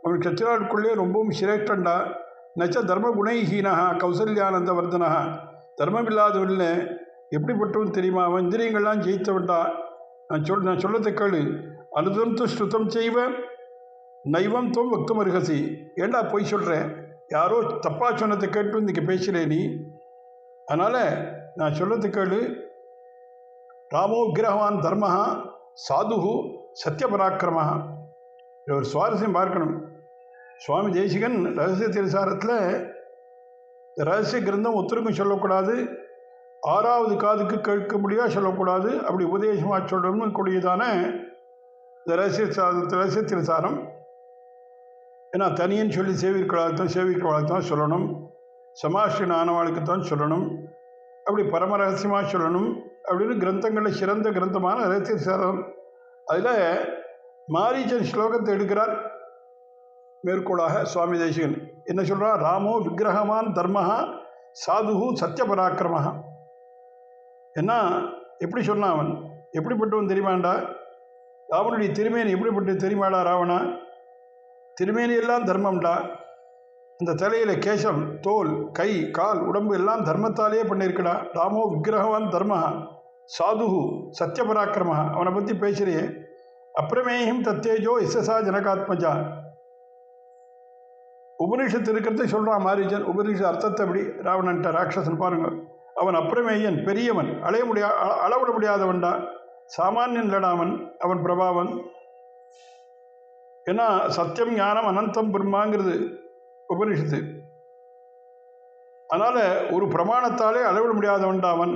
அவன் க்ஷத்திராளுக்குள்ளே ரொம்பவும் சிரேஷ்டண்டா. நச்ச தர்மகுணைஹீனா கௌசல்யானந்த வர்தனா, தர்மமில்லாதவில்லை, எப்படிப்பட்டவன் தெரியுமா? அவன் இந்திரியங்கள்லாம் ஜெயித்தவன்டா. நான் சொல்லத்தை கேளு. அனுதம் து ஸ்ருதம் செய்வ நைவம் துவம் வக்தம் அருகசி. ஏண்டா போய் சொல்கிறேன்? யாரோ தப்பாக சொன்னதை கேட்டு இன்றைக்கி பேசுகிறேன் நீ. அதனால் நான் சொல்லத்தை கேளு. ராமோ விக்கிரகவான் தர்மஹா சாதுகு சத்தியபராக்கிரமா. இது ஒரு சுவாரஸ்யம் பார்க்கணும். சுவாமி தேசிகன் ரகசிய திரிசாரத்தில் ரகசிய கிரந்தம் ஒருத்தருக்கும் சொல்லக்கூடாது, ஆறாவது காதுக்கு கேட்க முடியா சொல்லக்கூடாது, அப்படி உபதேசமாக சொல்லணும்னு கூடியதான இந்த ரகசிய திரிசாரம். ஏன்னா தனியன்னு சொல்லி சேவிக்கிறவாழ்த்தான் சொல்லணும், சமாஷ்டின ஆனவாளுக்குத்தான் சொல்லணும், அப்படி பரம ரகசியமாக சொல்லணும் அப்படின்னு கிரந்தங்களில் சிறந்த கிரந்தமான ரகசிய திரிசாரம். அதில் மாரீச்சன் ஸ்லோகத்தை எடுக்கிறார் மேற்கோளாக சுவாமி தேசிகன். என்ன சொல்கிறார்? ராமோ விக்கிரகவான் தர்மஹா சாதுகு சத்தியபராக்கிரமா. ஏன்னா எப்படி சொன்னான் அவன்? எப்படிப்பட்டவன் தெரியுமாண்டா? ராவனுடைய திருமேனி எப்படிப்பட்டது தெரியுமாடா? ராவணா திருமேனி எல்லாம் தர்மம்டா. அந்த தலையில் கேசம், தோல், கை, கால், உடம்பு எல்லாம் தர்மத்தாலேயே பண்ணியிருக்கடா. ராமோ விக்கிரகவான் தர்மஹா சாதுகு சத்தியபராக்கிரமா. அவனை பற்றி பேசுறியே. அப்பிரமேயம் தத்தேஜோ இசசா ஜனகாத்மஜா. உபனிஷத்து இருக்கிறத சொல்கிறான் மாரீச்சன். உபனிஷத்து அர்த்தத்தை அப்படி ராவணன்ட்ட ராட்சசன் பாருங்க. அவன் அப்பிரமேயன், பெரியவன், அளவிட முடியாதவன்டா. சாமானியன் இல்லடாமன், அவன் பிரபாவன். ஏன்னா சத்தியம் ஞானம் அனந்தம் பிரம்மாங்கிறது உபனிஷத்து. அதனால் ஒரு பிரமாணத்தாலே அளவிட முடியாதவன்டா அவன்.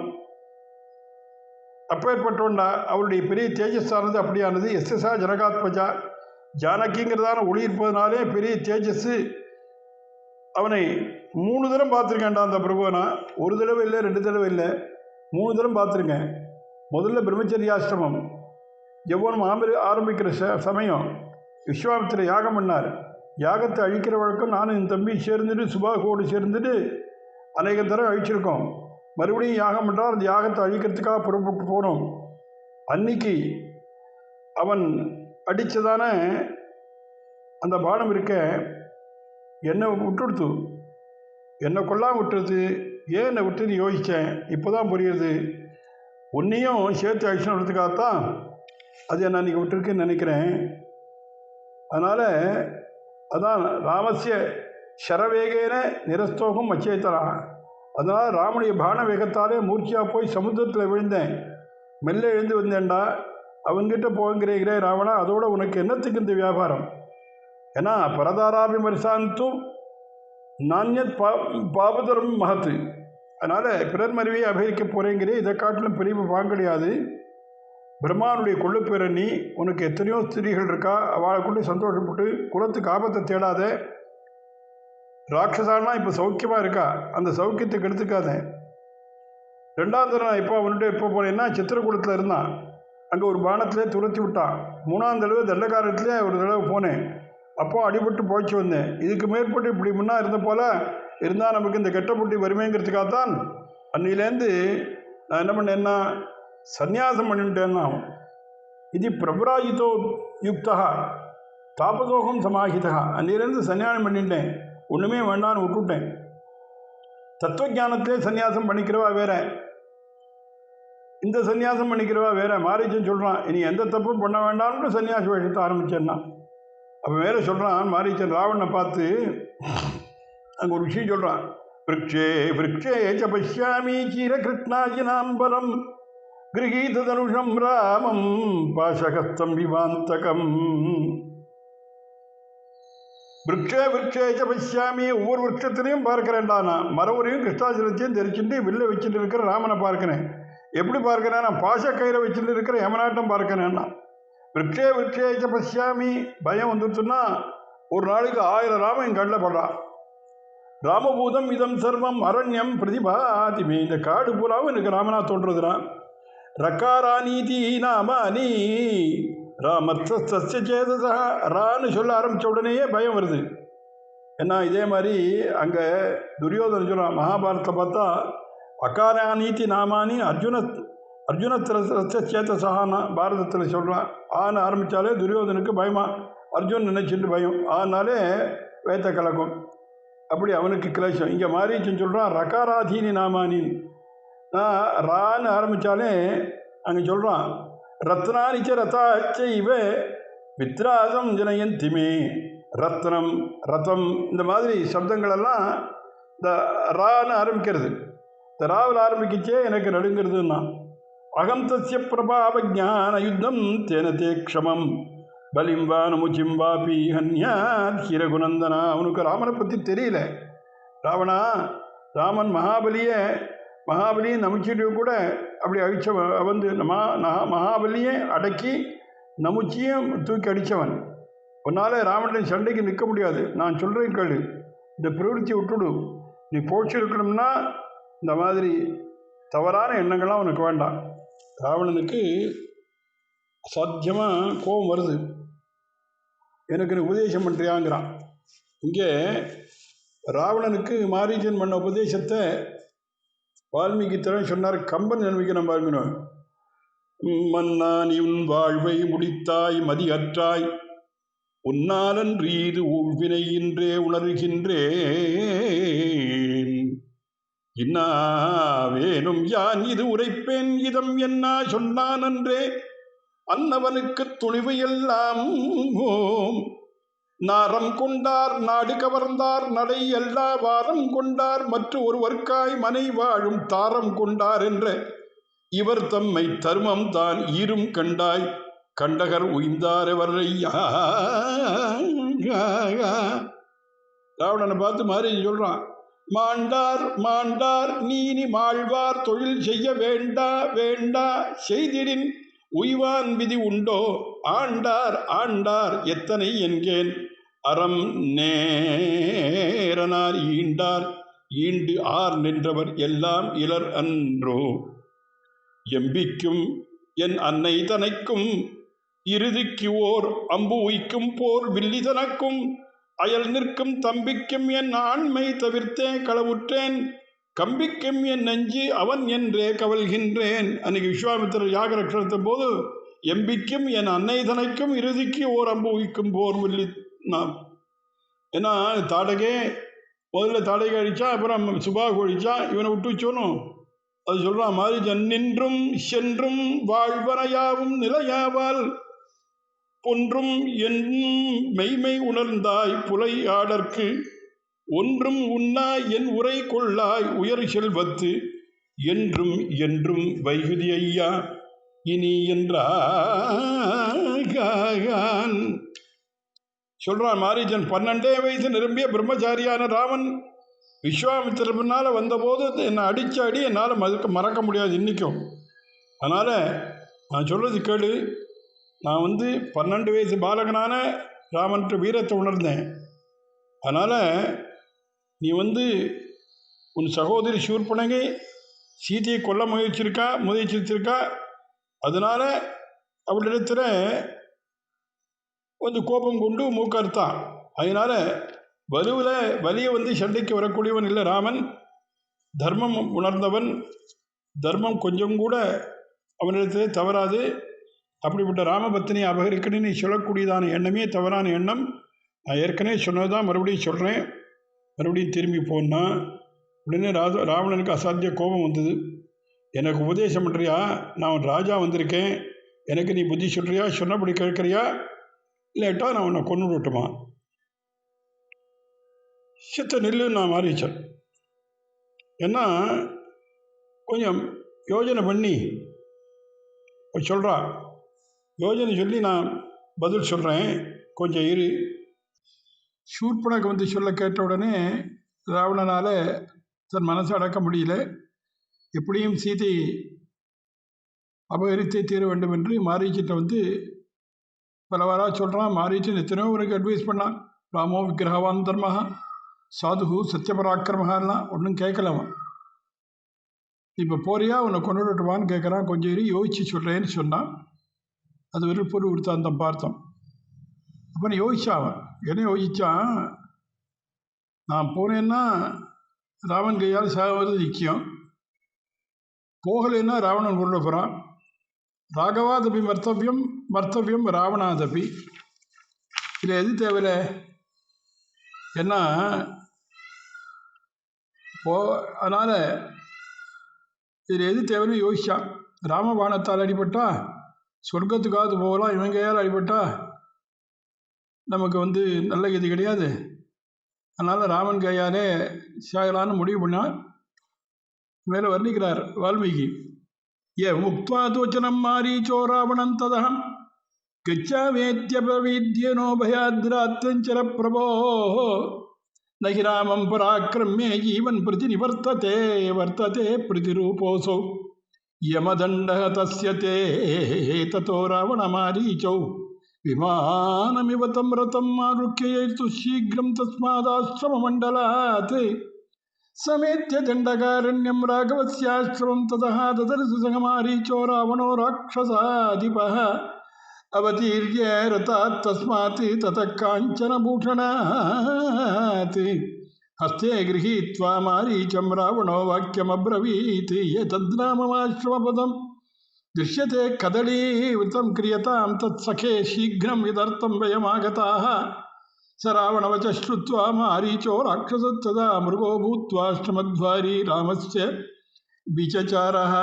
அப்பேற்பட்டவன்டா. அவருடைய பெரிய தேஜஸானது அப்படியானது. எஸ்எஸ்ஆ ஜனகாத்மஜா, ஜானகிங்கிறதான ஒளி இருப்பதனாலே பெரிய தேஜஸ். அவனை 3 தரம் பார்த்துருக்கேன்டா அந்த பிரபுவனா. 1 தடவை இல்லை, 2 தடவை இல்லை, 3 தரம் பார்த்துருக்கேன். முதல்ல பிரம்மச்சரியாசிரமம் எவ்வளோ ஆரம்பிக்கிற சமயம் விஸ்வாமித்திர யாகம் பண்ணார். யாகத்தை அழிக்கிற வழக்கம் நானும் என் தம்பி சேர்ந்துட்டு சுபாகோடு சேர்ந்துட்டு அநேக தரம் அழிச்சிருக்கோம். மறுபடியும் யாகம் பண்ணுறார். அந்த யாகத்தை அழிக்கிறதுக்காக புறப்பட்டு போனோம். அன்னைக்கு அவன் அடித்ததான அந்த பானம் இருக்க என்னை விட்டுடுத்து, என்னை கொல்லாமல் விட்டுறது. ஏன் என்னை விட்டுன்னு யோசித்தேன். இப்போ தான் புரியுது. உன்னையும் சேர்த்து அழிச்சுன்னு வரதுக்காகத்தான் அது என்ன அன்றைக்கி விட்டுருக்குன்னு நினைக்கிறேன். அதனால் அதான் ராமசிய ஷரவேகேன நிரஸ்தோகம் அச்சேத்தரான். அதனால் ராமனுடைய பான வேகத்தாலே மூர்ச்சியாக போய் சமுத்திரத்தில் விழுந்தேன். மெல்ல எழுந்து வந்தேன்டா. அவன்கிட்ட போங்கிறே ராவணா, அதோட உனக்கு என்னத்துக்கு இந்த வியாபாரம்? ஏன்னா பரதாராபிமரிசாந்தும் நானியத் பாபதரம் மகத்து. அதனால் பிறர் மருவியை அபகரிக்க போகிறேங்கிறே, இதை காட்டிலும் பெரிய பாங்க கிடையாது. பிரம்மானுடைய கொள்ளுப்பேர நீ, உனக்கு எத்தனையோ ஸ்திரீகள் இருக்கா, அவளை கொண்டு சந்தோஷப்பட்டு குலத்துக்கு ஆபத்தை தேடாத. ராட்சசானா இப்போ சௌக்கியமாக இருக்கா, அந்த சௌக்கியத்தை கெடுத்துக்காத. 2ஆம் தடவை நான் இப்போ அவன்கிட்ட எப்போ போனேன்னா சித்திரக்கூடத்தில் இருந்தான். அங்கே ஒரு பானத்திலே துரத்தி விட்டான். 3ஆம் தடவை தண்டகாரத்திலே ஒரு தடவை போனேன். அப்போ அடிபட்டு போய்ச்சி வந்தேன். இதுக்கு மேற்பட்டு இப்படி முன்னா இருந்த போல் இருந்தால் நமக்கு இந்த கெட்டப்புட்டி வருமேங்கிறதுக்காகத்தான் அன்னிலேருந்து நான் என்ன பண்ணேன்னா சந்நியாசம் பண்ணிட்டேன்னா. இது பிரபராஜிதோ யுக்தா தாபதோகம் சமாஹிதா. அன்னிலேருந்து சன்னியாசம் பண்ணிட்டேன். ஒன்றுமே வேண்டான்னு விட்டுவிட்டேன். தத்துவஜானத்திலே சன்னியாசம் பண்ணிக்கிறவா வேற. இந்த சன்னியாசம் பண்ணிக்கிறவா வேற. மாரீச்சன் சொல்கிறான், இனி எந்த தப்பும் பண்ண வேண்டாம்னு சன்னியாச வேஷத்தை ஆரம்பிச்சேன்னா. அப்போ வேற சொல்கிறான் மாரீச்சன் ராவணனை பார்த்து அங்கே ஒரு விஷயம் சொல்கிறான். விரக்ஷே விரக்ஷே ச பஷ்யாமி சீரகிருஷ்ணாஜினாம்பரம் கிரகீத தனுஷம் ராமம் பாசகஸ்தம் விவாந்தகம். விரக்ஷே விரக்ஷே ச பஷ்யாமி, ஒவ்வொரு விரக்ஷத்திலையும் பார்க்கிறேன்டா. நான் மரவரையும் கிருஷ்ணாஜலத்தையும் தெரிச்சுட்டு வில்ல வச்சுட்டு இருக்கிற ராமனை பார்க்கிறேன். எப்படி பார்க்கிறேன்? நான் பாசக்கயிறை வச்சுட்டு இருக்கிற யமனாட்டம் பார்க்கிறேன்னா. விரக்ஷே விரக்ஷே ச பஷ்யாமி, பயம் வந்துட்டுன்னா ஒரு நாளைக்கு 1000 ராமன் என் கண்ணில் படுறான். ராமபூதம் இதம் சர்வம் அரண்யம் பிரதிபாதிமே, இந்த காடு பூராவும் எனக்கு ராமனா தோன்றுறதுறான். ரக்காரானீதி நாமானி ராமர்த்த சேதசா, ரான்னு சொல்ல ஆரம்பித்த உடனேயே பயம் வருது. ஏன்னா இதே மாதிரி அங்கே துரியோதனன் சொல்கிறான் மகாபாரதத்தை பார்த்தா, அகாரானீதி நாமானி அர்ஜுனத்திர சேதசானா பாரதத்தில் சொல்கிறான். ஆன்னு ஆரம்பித்தாலே துரியோதனுக்கு பயமா, அர்ஜுன் நினைச்சிட்டு பயம், ஆனாலே வேத்த கலக்கும். அப்படி அவனுக்கு கிளேசம். இங்கே மாரீச்சன் சொல்கிறான் ரகாராதீனி நாமானின், நான் ரான்னு ஆரம்பித்தாலே அங்கே சொல்கிறான் ரத்னானிச்ச ரதாச்ச இவ வித்ராசம் ஜனயந்திமே, ரத்னம் ரதம் இந்த மாதிரி சப்தங்களெல்லாம் இந்த ரான்னு ஆரம்பிக்கிறது. இந்த ராவில் ஆரம்பிக்கச்சே எனக்கு நடுங்கிறதுன்னா. அகம் தஸ்ய பிரபாவ ஜான யுத்தம் தேன தே க்ஷமம் பலிம் வா நமுச்சிம் வாபி ஹன்யாத் ஹீரகுநந்தனா. அவனுக்கு ராமனை பற்றி தெரியல. ராவணா, ராமன் மகாபலியை நமுச்சிட்டு கூட அப்படி அழிச்சவன். வந்து மகாபலியை அடக்கி நமுச்சியும் தூக்கி அடித்தவன். உன்னால் ராவணன் சண்டைக்கு நிற்க முடியாது. நான் சொல்கிறேன் கேளு, இந்த பிரவருத்தி விட்டுடு. நீ போச்சிருக்கணும்னா இந்த மாதிரி தவறான எண்ணங்கள்லாம் உனக்கு வேண்டாம். ராவணனுக்கு சாத்தியமாக கோபம் வருது. எனக்கு உபதேசம் பண்ணுறியாங்கிறான். இங்கே ராவணனுக்கு மாரீச்சன் பண்ண உபதேசத்தை வால்மீகி திறன் சொன்னார். கம்பன் நினைவிக்கணும் பாருங்க. மன்னா நீ உன் வாழ்வை முடித்தாய் மதியற்றாய், உன்னாலன்றி இது ஊழ்வினை இன்றே உணர்கின்றேன். இன்னா வேணும் யான் இது உரைப்பேன் இதம் என்ன சொன்னான் அன்றே, அன்னவனுக்கு துணிவு எல்லாம் நாரம் கொண்டார் நாடு கவர்ந்தார் நடை எல்லா வாரம் கொண்டார் மற்ற ஒருவர்க்காய் மனை வாழும் தாரம் கொண்டார் என்ற இவர் தம்மை தர்மம் தான் ஈரும் கண்டாய் கண்டகர் உய்ந்தார் எவரையா. ராவணனை பார்த்து மாதிரி சொல்றான், மாண்டார் மாண்டார் நீனி மாழ்வார் தொழில் செய்ய வேண்டா வேண்டா செய்திடின் உய்வான் விதி உண்டோ, ஆண்டார் ஆண்டார் எத்தனை என்கேன் அறம் நேரனார் ஈண்டார் ஈண்டு ஆர் நின்றவர் எல்லாம் இலர் அன்றோ. எம்பிக்கும் என் அன்னை தனக்கும் இறுதிக்கு ஓர் அம்பு உய்க்கும் போர் வில்லி தனக்கும் அயல் நிற்கும் தம்பிக்கும் என் ஆண்மை தவிர்த்தே களவுற்றேன் கம்பிக்கும் என் நெஞ்சு அவன் என்றே கவல்கின்றேன். அன்னைக்கு விஸ்வாமித்திரர் யாக ரட்சணத்தின் போது எம்பிக்கும் என் அன்னை தனைக்கும் இறுதிக்கு ஓர் அம்பு உயிக்கும் போர் வில்லி நாம். ஏன்னா தாடகே முதல்ல தாடகை அழித்தான், அப்புறம் சுபாகு அழித்தான், இவனை விட்டு வச்சோனும். அது சொல்கிறான் மாரீச்சன், நின்றும் சென்றும் வாழ்வனையாவும் நிலையாவால் பொன்றும் என்னும் மெய்மை உணர்ந்தாய் புலை ஆடற்கு ஒன்றும் உண்ணாய் என் உரை கொள்ளாய் உயர் செல்வத்து என்றும் என்றும் வைகுதி ஐயா இனி என்றான் சொல்றான் மாரீச்சன். 12 வயசு நிரம்பிய பிரம்மச்சாரியான ராமன் விஸ்வாமித்திரர் பின்னால் வந்தபோது என்னை அடித்த அடி என்னால் மறக்க முடியாது இன்றைக்கும். அதனால் நான் சொல்கிறது கேளு, நான் 12 வயசு பாலகனான ராமன்ற வீரத்தை உணர்ந்தேன். அதனால் நீ உன் சகோதரி சூர்பனகை சீதையை கொல்ல முயற்சிச்சிருக்கா. அதனால் அவளிடத்தில் கோபம் கொண்டு மூக்கறுத்தான். அதனால் வலியை சண்டைக்கு வரக்கூடியவன் இல்லை ராமன். தர்மம் உணர்ந்தவன். தர்மம் கொஞ்சம் கூட அவனிடத்தில் தவறாது. அப்படிப்பட்ட ராமபத்தினியை அபகரிக்கணும்னு நீ சொல்லக்கூடியதான எண்ணமே தவறான எண்ணம். நான் ஏற்கனவே சொன்னது தான் மறுபடியும் சொல்கிறேன். மறுபடியும் திரும்பி போனால் உடனே ராவணனுக்கு அசாத்திய கோபம் வந்தது. எனக்கு உபதேசம் பண்ணுறியா? நான் ராஜா வந்திருக்கேன், எனக்கு நீ புத்தி சொல்கிறியா, சொன்னபடி கேட்குறியா, இல்லாட்டா நான் உன்னை கொண்டு விட்டுமா? சித்த நில்லு நான் மாறிச்சேன். ஏன்னா கொஞ்சம் யோஜனை பண்ணி சொல்கிறா. யோஜனை சொல்லி நான் பதில் சொல்கிறேன், கொஞ்சம் இரு. சூர்பனக்கு வந்து சொல்ல கேட்ட உடனே ராவணனால் தன் மனசை அடக்க முடியல. எப்படியும் சீதை அபகரித்தே தீர வேண்டும் என்று மாரீச்சிட்ட வந்து பலவாராக சொல்கிறான். மாரீச்சன் எத்தனையோ உனக்கு அட்வைஸ் பண்ணான். ராமோ விக்கிரகவான் தர்மஹா சாதுகு சத்தியபராக்கிரமஹாலாம் ஒன்றும் கேட்கலவன். இப்போ போறியா, உன்னை கொண்டு விட்டுவான்னு கேட்குறான். கொஞ்சம் இரு, யோசிச்சு சொல்கிறேன்னு சொன்னான். அது வெறும் பொருள் விடுத்தாந்தம் பார்த்தோம். அப்போ நீ யோசிச்சான். என்ன யோசித்தான்? நான் போனேன்னா ராவன் கையால் சாவது நிற்கும், போகலைன்னா ராவணன் கொண்டு போகிறான். ராகவாதபி மர்த்தவியம் மர்த்தவியம் ராவணாதபி. இதில் எது தேவையில்லை? ஏன்னா அதனால் இதில் எது தேவைன்னு யோசித்தான். ராமபாணத்தால் அடிபட்டா சொர்க்கத்துக்காவது போகலாம், இவன் கையால் அடிபட்டா நமக்கு வந்து நல்ல கதி கிடையாது. அதனால் ராமன் கையாலே சாகலான்னு முடிவு பண்ணால் மேலே வர்ணிக்கிறார் வால்மீகி. ஏ முக்துவச்சனம் மாரீச்சோ ராவணம் ததம் கச்சாவேத்யபவீத்யனோ பயாத்ராத்ரஞ்சர பிரபோ நகி ராமம் பராக்கிரமே ஜீவன் பிரதி நிவர்த்ததே வர்த்ததே பிரதிரூபோசோ யமதண்டः தஸ்ய தே ததோ ராவணமாரீச்சோ விமானமிவ தம் ரதம் ஆருக்யயைத்து சீக்கிரம் தஸ்மாதாஸ்ரமமண்டலாத் சமேத்ய தண்டகாரண்யம் ராகவஸ்யாஸ்ரமம் ததः ததர்சு சகமாரீச்சோ ராவணோ ராட்சசாதிபः அவதீர்ய ரதாத் தஸ்மாத் ததः காஞ்சனபூஷணாத் ஹஸ்தே கிரஹீத்வா மாரீச்சம் ராவணோ வாக்கியமப்ரவீத் யதத்நாமமாஸ்ரமபதம் திருஷ்யதே கதளீவிருத்தம் கிரியதாம் தத் சகே சீக்கிரம் இதர்த்தம் வயமாகதாः स रावणवच श्रुत्वा मारीचो राक्षसस्तदा मृगो भूत्वा श्रमध्वारी रामस्य विचचारः.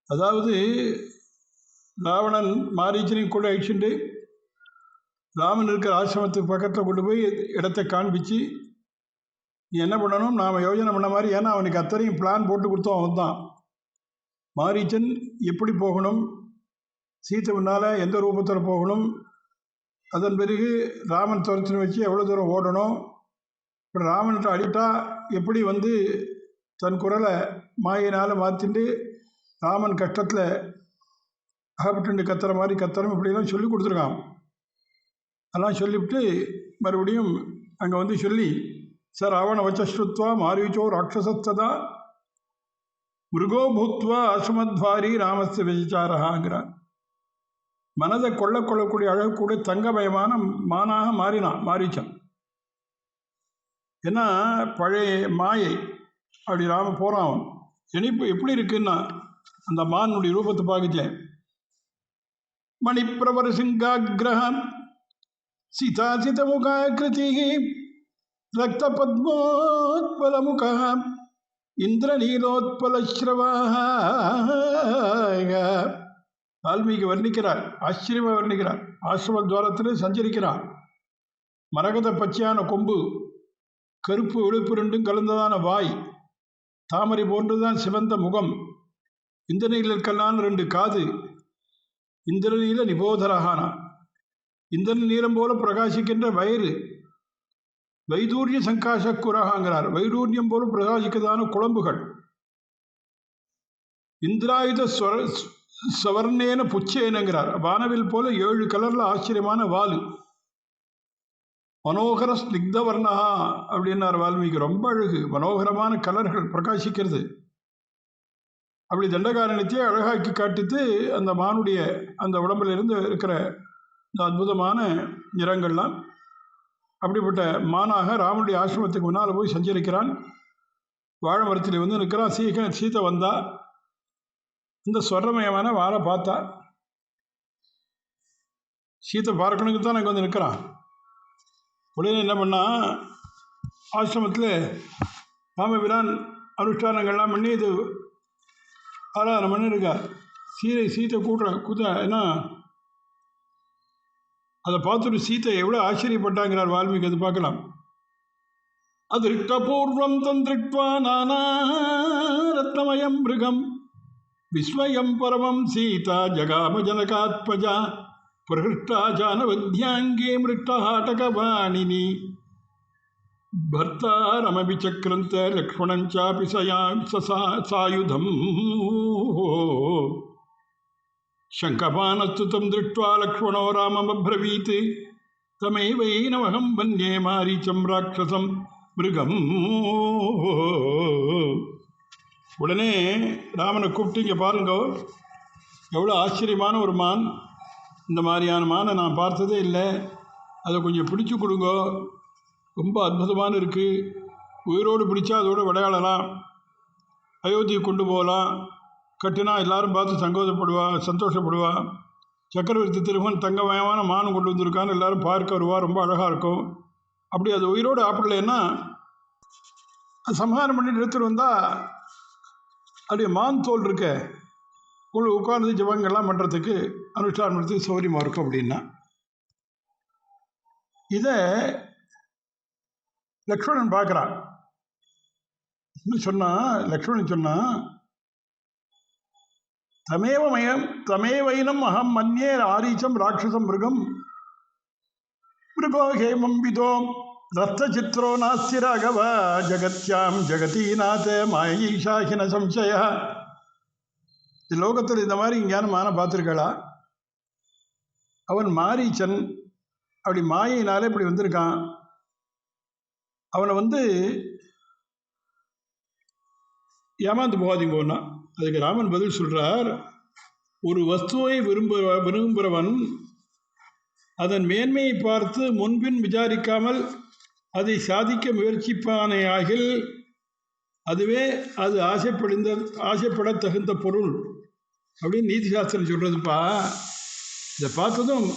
அதாவது ராவணன் மாரீச்சனையும் கூட அழிச்சுட்டு ராமன் இருக்கிற ஆசிரமத்துக்கு பக்கத்தில் கொண்டு போய் இடத்தை காண்பிச்சு, நீ என்ன பண்ணணும், நாம் யோஜனை பண்ண மாதிரி, ஏன்னா அவனுக்கு அத்தனையும் பிளான் போட்டு கொடுத்தோம். அவன் தான் மாரீச்சன் எப்படி போகணும், சீத்தை முன்னால் எந்த ரூபத்தில் போகணும், அதன் பிறகு ராமன் துரத்தின வச்சு எவ்வளோ தூரம் ஓடணும், இப்போ ராமன்கிட்ட அடித்தா எப்படி வந்து தன் குரலை மாயினால் மாற்றிட்டு ராமன் கஷ்டத்தில் அகப்பட்டு கத்துற மாதிரி கத்துறோம், இப்படிலாம் சொல்லி கொடுத்துருக்கான். அதெல்லாம் சொல்லிவிட்டு மறுபடியும் அங்கே வந்து சொல்லி, சார் ராவண வச்சஸ்ருத்வா மாரீச்சோ ராட்சசத்ததா மிருகோ பூத்வா அசுமத்வாரி ராமஸ்ய விசாரஹாங்கிறான். மனதை கொள்ளக்கூடிய அழகக்கூடிய தங்கமயமான மானாக மாறினான் மாரீச்சன். ஏன்னா பழைய மாயை அப்படி ராம போகிறான். அவன் இனிப்பு எப்படி இருக்குன்னா அந்த மானுடைய ரூபத்தை பார்க்கச்சேன். மணிப்பிரவர சிங்காகிரகம் சீதாசித முகாகிருதி ரக்த பத்மோத்பலமுக இந்திரநீலோத்பலஸ்ரவாக. வால்மீகி வர்ணிக்கிறார், ஆச்சரியமாக வர்ணிக்கிறார். ஆசிரம துவாரத்திலே சஞ்சரிக்கிறார். மரகத பச்சையான கொம்பு, கருப்பு வெளுப்பு ரெண்டும் கலந்ததான வாய், தாமரை போன்றுதான் சிவந்த முகம், இந்திரநீலக்கல்லான 2 காது, இந்திரநீல நிபோதரகானா, இந்திரன் நீலம் போல பிரகாசிக்கின்ற வயிறு, வைதூரிய சங்காசக்குரகாங்கிறார், வைடூரியம் போல பிரகாசிக்கதான குழம்புகள், இந்திராயுத சவர்ணேன புச்சேனுங்கிறார், வானவில் போல 7 கலரில் ஆச்சரியமான வாலு, மனோகர ஸ்னிக்தவர்ணா அப்படின்னார் வால்மீகி. ரொம்ப அழகு, மனோகரமான கலர்கள் பிரகாசிக்கிறது. அப்படி தண்டகாரண்யத்தையே அழகாக்கி காட்டித்து அந்த மானுடைய அந்த உடம்புல இருந்து இருக்கிற இந்த அற்புதமான நிறங்கள்லாம். அப்படிப்பட்ட மானாக ராமனுடைய ஆசிரமத்துக்கு முன்னால் போய் சஞ்சரிக்கிறான். வாழை மரத்தில் வந்து நிற்கிறான். சீதை வந்தா இந்த சொர்ணமயமான வாழை பார்த்தா. சீத்தை பார்க்கணுக்கு தான் அங்கே வந்து நிற்கிறான். உடனே என்ன பண்ணா, ஆசிரமத்தில் ராமபிரான் அனுஷ்டானங்கள்லாம் பண்ணி இது ஆராதனை பண்ணிருக்கா. சீத்தை கூட்ட ஏன்னா அதை பார்த்துட்டு சீத்தை எவ்வளோ ஆச்சரியப்பட்டாங்கிறார் வால்மீகி. அது பார்க்கலாம். அதிருஷ்டபூர்வம் தந்திருக்வா நானா ரத்னமயம் மிருகம் விஸ்வயம் பரமம் சீதா ஜகாம ஜனகாத்மஜா பிரகிருஷ்டா ஜானவத்யாங்கே மிருஷ்டஹாட்டகவாணினி பர்த்தாரமபி சக்ரந்த லக்ஷ்மணஞ்சாபி சாயுதம் சங்கபானஸ்து தம் திருஷ்ட்வா லக்ஷ்மணோ ராமமப்ரவீத் தமைவைனமஹம் வன்யே மாரீச்சம் ராட்சசம் மிருகம். உடனே ராமனை கூப்பிட்டு இங்கே பாருங்க, எவ்வளோ ஆச்சரியமான ஒரு மான். இந்த மாதிரியான மானை நான் பார்த்ததே இல்லை, அதை கொஞ்சம் பிடிச்சி கொடுங்க, ரொம்ப அற்புதமான இருக்குது, உயிரோடு பிடிச்சா அதோடு விளையாடலாம், அயோத்தியை கொண்டு போகலாம், கட்டினா எல்லாரும் பார்த்து சந்தோஷப்படுவா. சக்கரவர்த்தி திருமகன் தங்கமயமான மான் கொண்டு வந்திருக்கான்னு எல்லாரும் பார்க்க வருவா, ரொம்ப அழகாக இருக்கும். அப்படி அது உயிரோடு ஆப்பிடலைன்னா சம்ஹாரம் பண்ணி எடுத்துகிட்டு வந்தால் அப்படியே மான் தோல் இருக்க உங்களுக்கு உட்கார்ந்து ஜபங்கள்லாம் பண்ணுறதுக்கு அனுஷ்டானம் பண்ணுறதுக்கு சௌகரியமாக இருக்கும். அப்படின்னா இதை லக்ஷ்மணன் பார்க்குறான். லக்ஷ்மணன் சொன்னான், தமேவைனம் அகம் மன்யே ஆரீச்சம் ராட்சசம் மிருகம் மிருகோ ஹேமம்பிதோம் ரத்த சித்ரோ நாஸ்தி ராகவ ஜகத்யாம் ஜெகதீநாத மாயீஷாஹின சம்சய. இந்த லோகத்தில் இந்த மாதிரி இங்கேயான மானை பார்த்துருக்கா? அவன் மாரீச்சன், அப்படி மாயினாலே இப்படி வந்திருக்கான். அவனை ஏமாந்து போகாதீங்கன்னா. அதுக்கு ராமன் பதில் சொல்கிறார், ஒரு வஸ்துவை விரும்புகிறவன் அதன் மேன்மையை பார்த்து முன்பின் விசாரிக்காமல் அதை சாதிக்க முயற்சிப்பானே ஆகில் அதுவே அது ஆசைப்பட தகுந்த பொருள் அப்படின்னு நீதி சாஸ்திரம் சொல்கிறதுப்பா. இதை பார்த்ததும்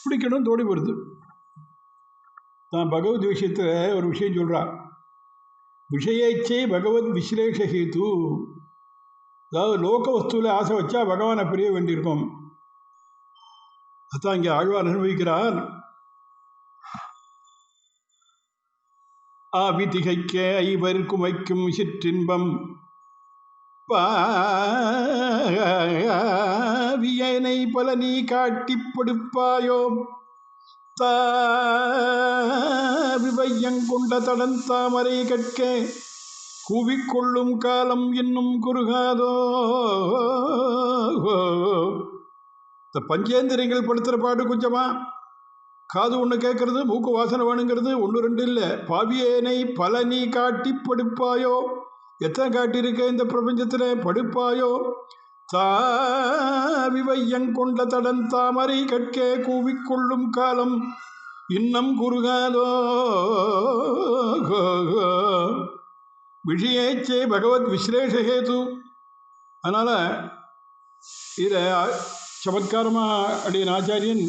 பிடிக்கணும் தோடி வருது. தான் பகவத் விஷயத்தில் ஒரு விஷயம் சொல்கிறான், விஷயச்சே பகவத் விஸ்லேஷஹேது. அதாவது லோக வஸ்துவில் ஆசை வச்சா பகவானை பிரிய வேண்டியிருக்கும். அதான் இங்கே ஆழ்வார் அனுபவிக்கிறார். ஆவிதிகைக்க ஐவர் குமைக்கும் சிற்றின்பம் பாவியனை பல நீ காட்டி படுப்பாயோ தாவிவையங்கொண்ட தடன் தாமரை கற்க கூவிக்கொள்ளும் காலம் இன்னும் குறுகாதோ. இந்த பஞ்சேந்திரியங்கள் படுத்துகிற பாடு கொஞ்சமா? காது ஒன்று கேட்கறது, மூக்கு வாசனை வேணுங்கிறது ஒன்று ரெண்டு இல்லை. பாவியேனை பல நீ காட்டி படுப்பாயோ, எத்தனை காட்டியிருக்க இந்த பிரபஞ்சத்தில் படுப்பாயோ. தாவிவையங்கொண்ட தடன் தாமரை கற்கே கூவிக்கொள்ளும் காலம் இன்னும் குறுகாதோ. விஷயச்சே பகவத் விஸ்லேஷஹேது. அதனால் இதை சமத்காரமாக அடியன் ஆச்சாரியன்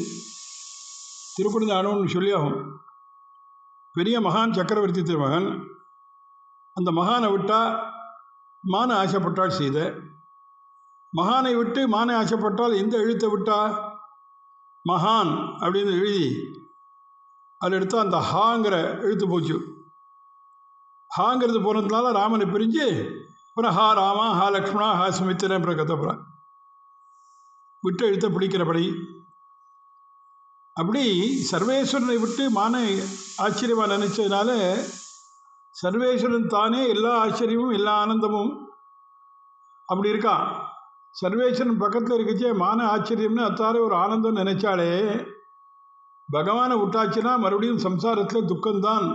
திருக்குறந்தானோன்னு சொல்லியாகும். பெரிய மகான் சக்கரவர்த்தி திருமகன். அந்த மகானை விட்டால் மான ஆசைப்பட்டால் செய்த, மகானை விட்டு மானை ஆசைப்பட்டால் எந்த எழுத்தை விட்டா மகான் அப்படின்னு எழுதி அதில் எடுத்தால் அந்த ஹாங்கிற எழுத்து போச்சு. ஹாங்கிறது போனதுனால ராமனை பிரிஞ்சு அப்புறம் ஹா ராமா, ஹா லக்ஷ்மணா, ஹா சுமித்திரன்ற கத்தப்புறான் விட்டு எழுத்த பிடிக்கிறபடி. அப்படி சர்வேஸ்வரனை விட்டு மானை ஆச்சரியமாக நினைச்சதுனால சர்வேஸ்வரன் தானே எல்லா ஆச்சரியமும் எல்லா ஆனந்தமும் அப்படி இருக்கான். சர்வேஸ்வரன் பக்கத்தில் இருக்கச்சே மான ஆச்சரியம்னு அத்தாரே ஒரு ஆனந்தம் நினைச்சாலே பகவானை விட்டாச்சுன்னா மறுபடியும் சம்சாரத்தில் துக்கம்தான்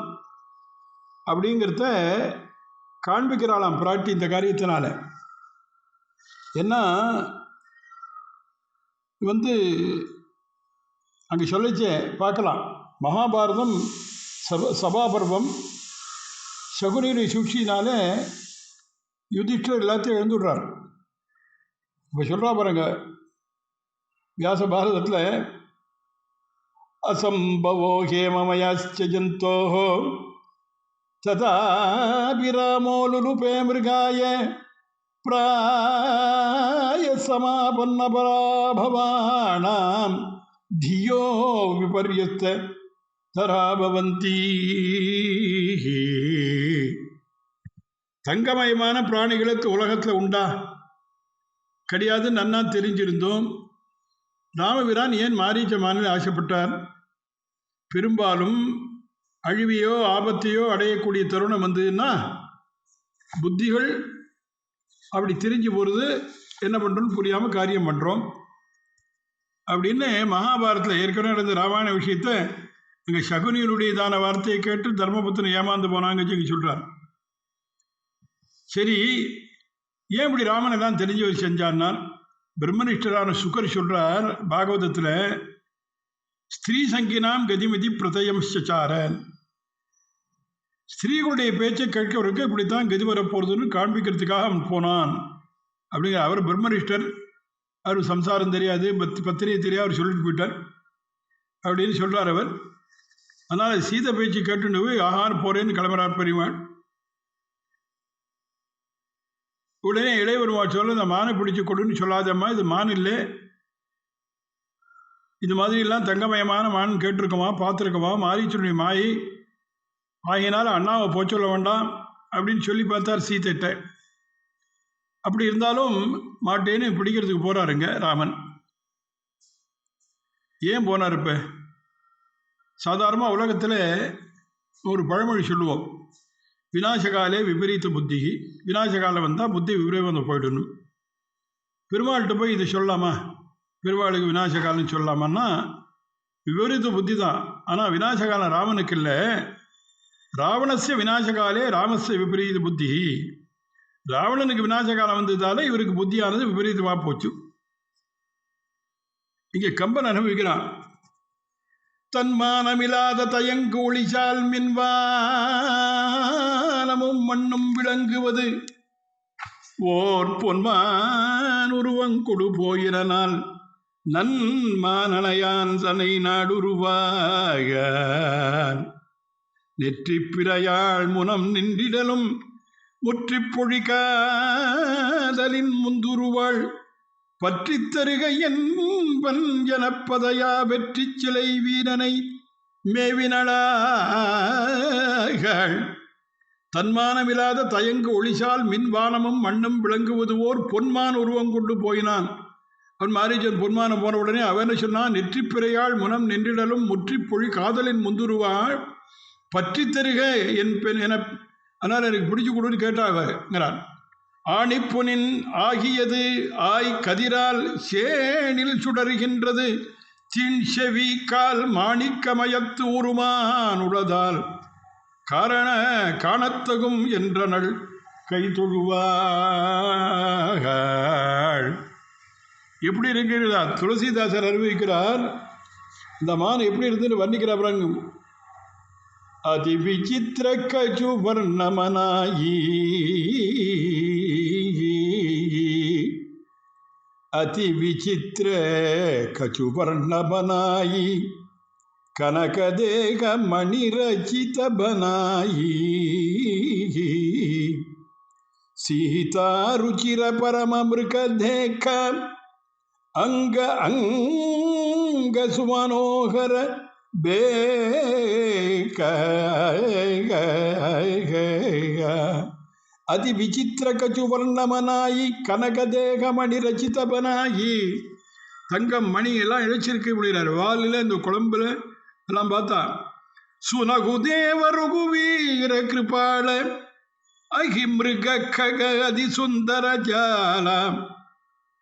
அப்படிங்கிறத காண்பிக்கிறாளாம் பிராட்டி இந்த காரியத்தினால. ஏன்னா அங்கே சொல்லிச்சே பார்க்கலாம். மகாபாரதம் சபாபர்வம் சகுனியுடைய சூழ்ச்சியினால யுதிஷ்டர் எல்லாத்தையும் எழுந்துடுறார். இப்போ சொல்கிறா பாருங்க வியாச பாரதத்தில், असंभवो हेममयश्च जन्तोः तथापि रामो लुलुपे मृगाय प्रायसमापन्नपराभवानां धियो विपर्यस्त தராபவந்தி. தங்கமயமான பிராணிகளுக்கு உலகத்தில் உண்டா? கிடையாது. நன்னா தெரிஞ்சிருந்தோம். ராமபிரான் ஏன் மாரீச்ச மானில் ஆசைப்பட்டார்? பெரும்பாலும் அழிவையோ ஆபத்தையோ அடையக்கூடிய தருணம் வந்ததுன்னா புத்திகள் அப்படி தெரிஞ்சு போகிறது, என்ன பண்ணுறோன்னு புரியாமல் காரியம் பண்ணுறோம் அப்படின்னு மகாபாரதத்தில் ஏற்கனவே நடந்த ராமாயண விஷயத்தை இங்கே சகுனியனுடையதான வார்த்தையை கேட்டு தர்மபுத்திரன் ஏமாந்து போனாங்க சொல்கிறார். சரி, ஏன் இப்படி ராமன் எல்லாம் தெரிஞ்சவர் செஞ்சார்னார். பிரம்மனிஷ்டரான சுகர் சொல்கிறார் பாகவதத்தில், ஸ்திரீ சங்கினாம் கதிமதி பிரதயம் சச்சாரன், ஸ்திரீகளுடைய பேச்சை கேட்கவருக்கு இப்படித்தான் கதி வரப்போகிறதுன்னு காண்பிக்கிறதுக்காக அவன் போனான் அப்படிங்கிற. அவர் பிரம்மனிஷ்டர், அவர் சம்சாரம் தெரியாது, பத்திரிகை தெரியாது, அவர் சொல்லிட்டு போயிட்டார் அப்படின்னு சொல்கிறார் அவர். அதனால் சீதை பேச்சு கேட்டுன்னு போய் ஆஹான்னு போகிறேன்னு கிளம்புறார் பெரியவாள். உடனே இளையவருவாள் சொல்ல, இந்த மானை பிடிச்சி கொடுன்னு சொல்லாதம்மா, இது மான் இல்லை, இது மாதிரிலாம் தங்கமயமான மான் கேட்டிருக்கோமா, பார்த்துருக்கோமா, மாரீச்சனுடைய மாயை ஆகினால் அண்ணாவை போய் சொல்ல வேண்டாம் அப்படின்னு சொல்லி பார்த்தார் சீதைட்ட. அப்படி இருந்தாலும் மாட்டேன்னு பிடிக்கிறதுக்கு போகிறாருங்க ராமன். ஏன் போனார்? இப்போ சாதாரணமாக உலகத்தில் ஒரு பழமொழி சொல்லுவோம், விநாசகாலே விபரீத புத்தி. விநாசகாலம் வந்தால் புத்தி விபரீதம் போயிடணும். பெருமாள்கிட்ட போய் இது சொல்லலாமா? பெருமாளுக்கு விநாசகாலம்னு சொல்லலாமான்னா விபரீத புத்தி தான். ஆனால் விநாசகாலம் ராமனுக்கு இல்லை. ராவணஸ்ய விநாசகாலே ராமஸ்ய விபரீத புத்தி. ராவணனுக்கு விநாசகாலம் வந்ததால இவருக்கு புத்தியானது விபரீதமாக போச்சு. இங்கே கம்பன் அனுபவிக்கிறான். தன்மானமில்லாத தயங்கோழிசால் மின்வானமும் மண்ணும் விளங்குவது ஓர் பொன்மான் உருவங்கொடு போயிரனால் நன்மானனையான் தன்னை நாடுருவாக நெற்றி பிறையாள் முனம் நின்றிடலும் முற்றி பொழிகாதலின் முந்துருவாள் பற்றி தருக என்பன் எனப்பதையா வெற்றி சிலை வீரனை மேவினளாகள். தன்மானமில்லாத தயங்கு ஒளிசால் மின்வானமும் மண்ணும் விளங்குவது ஓர் பொன்மான் உருவம் கொண்டு போயினான். அவன் மாரீச்சன் பொன்மானம் போன உடனே அவன் சொன்னான், நெற்றி பிறையாள் முனம் நின்றிடலும் முற்றி பொழி காதலின் முந்துருவாள் பற்றி தருக என் பெண் என, அதனால் எனக்கு பிடிச்சி கொடுன்னு கேட்டாங்கிறான். ஆணிப்பொனின் ஆகியது ஆய் கதிரால் சேனில் சுடருகின்றது தீன் செவி கால் மாணிக்கமயத்து உருமான் உளதால் காரண காணத்தகும் என்றனள் கை தொழுவாள். எப்படி இருக்கிறதா துளசிதாசர் அறிவிக்கிறார். இந்த மான் எப்படி இருந்துன்னு வர்ணிக்கிறார். அதி விசித்திர கஜு வர்ணமனாயி அதி விசித்திர கஜு வர்ணமனாயி கனகதேக மணிரச்சித பனாயி சீதா ருச்சிர பரமமிருக தேக அங்க அங்க சுமனோகர அதி விசித்திர கச்சு வர்ணமனாயி கனகதேகமணி ரச்சிதபனாயி. தங்கம் மணி எல்லாம் இழைச்சிருக்கு அப்படிங்கிறார். வாலில் இந்த குழம்புல எல்லாம் பார்த்தா சுனகுதேவருகு வீர கிருபால அஹிமிருக கக அதி சுந்தர ஜாலம்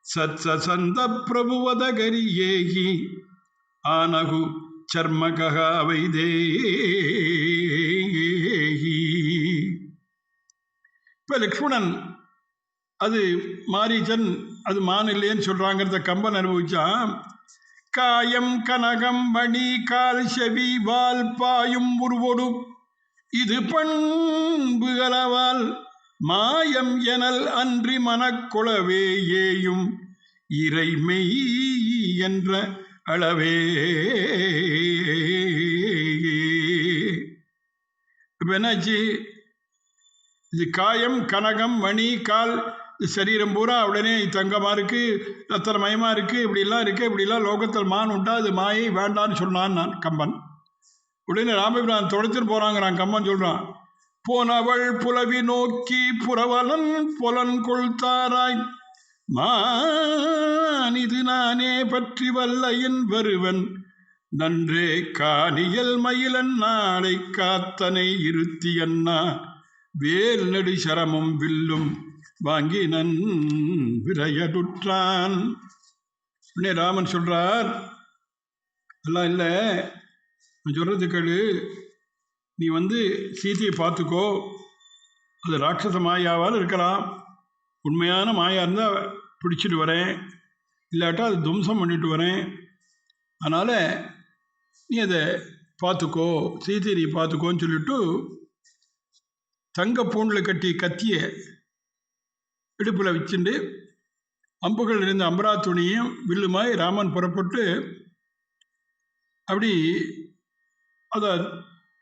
சத்சந்த பிரபுவத கரியேகி ஆனகு சர்மகா வைதேகி. இப்போ லக்ஷ்மணன் அது மாரீச்சன் அது மான் இல்லைன்னு சொல்கிறாங்கிறத கம்பன் அனுபவிச்சான். காயம் கனகம் மணி கால் செவி வால் பாயும் உருவொடு இது பண்புகளவால் மாயம் எனல் அன்றி மனக்குளவே ஏயும் இறைமெய் என்ற அளவே. இப்போ என்னாச்சு, இது காயம் கனகம் மணி கால் சரீரம் பூரா உடனே தங்கமாக இருக்குது, ரத்தனமயமாக இருக்குது, இப்படிலாம் இருக்குது, இப்படிலாம் லோகத்தில் மான் உண்டா, அது மாயை வேண்டான்னு சொன்னான் நான் கம்பன். உடனே ராமபிரான் தொடச்சிட்டு போகிறாங்கிறான் கம்பன் சொல்கிறான், போனவள் புலவி நோக்கி புறவலன் புலன் கொள்தாராய் மானிது நானே பற்றி வல்லையின் வருவன் நன்றே காணியல் மயிலன் நாளை காத்தனை இருத்தி அண்ணா வேல் நெடு சரமும் வில்லும் வாங்கினன் விரையடுற்றான். உடனே ராமன் சொல்றார், எல்லாம் இல்லை, நான் சொல்றது கேளு, நீ சீதையை பார்த்துக்கோ, அது ராட்சச மாயாவால் இருக்கலாம், உண்மையான மாயா இருந்தால் பிடிச்சிட்டு வரேன், இல்லாட்டா அது துவம்சம் பண்ணிட்டு வரேன், அதனால் நீ அதை பார்த்துக்கோ, சீதையை நீ பார்த்துக்கோன்னு சொல்லிட்டு தங்க பூண்டில் கட்டி கத்திய இடுப்பில் வச்சுட்டு அம்புகள் இருந்த அம்பரா துணியும் வில்லுமாய் ராமன் புறப்பட்டு அப்படி அதை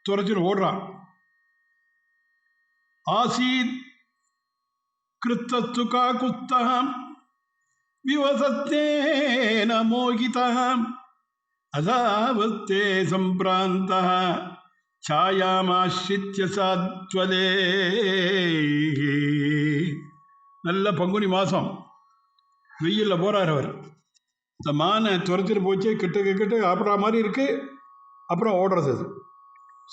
துறைச்சின்னு ஓடுறான். ஆசீத் கிருத்தஸ்து காகுத்தகம் விவசத்தேன மோகிதகம் அதாவத்தே சம்பிராந்தः சாயாமாஸ்ரித்ய சாத்வலே. நல்ல பங்குனி மாதம் வெயிலில் போகிறார் அவர். இந்த மானை துரத்திட்டு போச்சு, கிட்ட ஆப்பிட்ற மாதிரி இருக்குது, அப்புறம் ஓடுறது. அது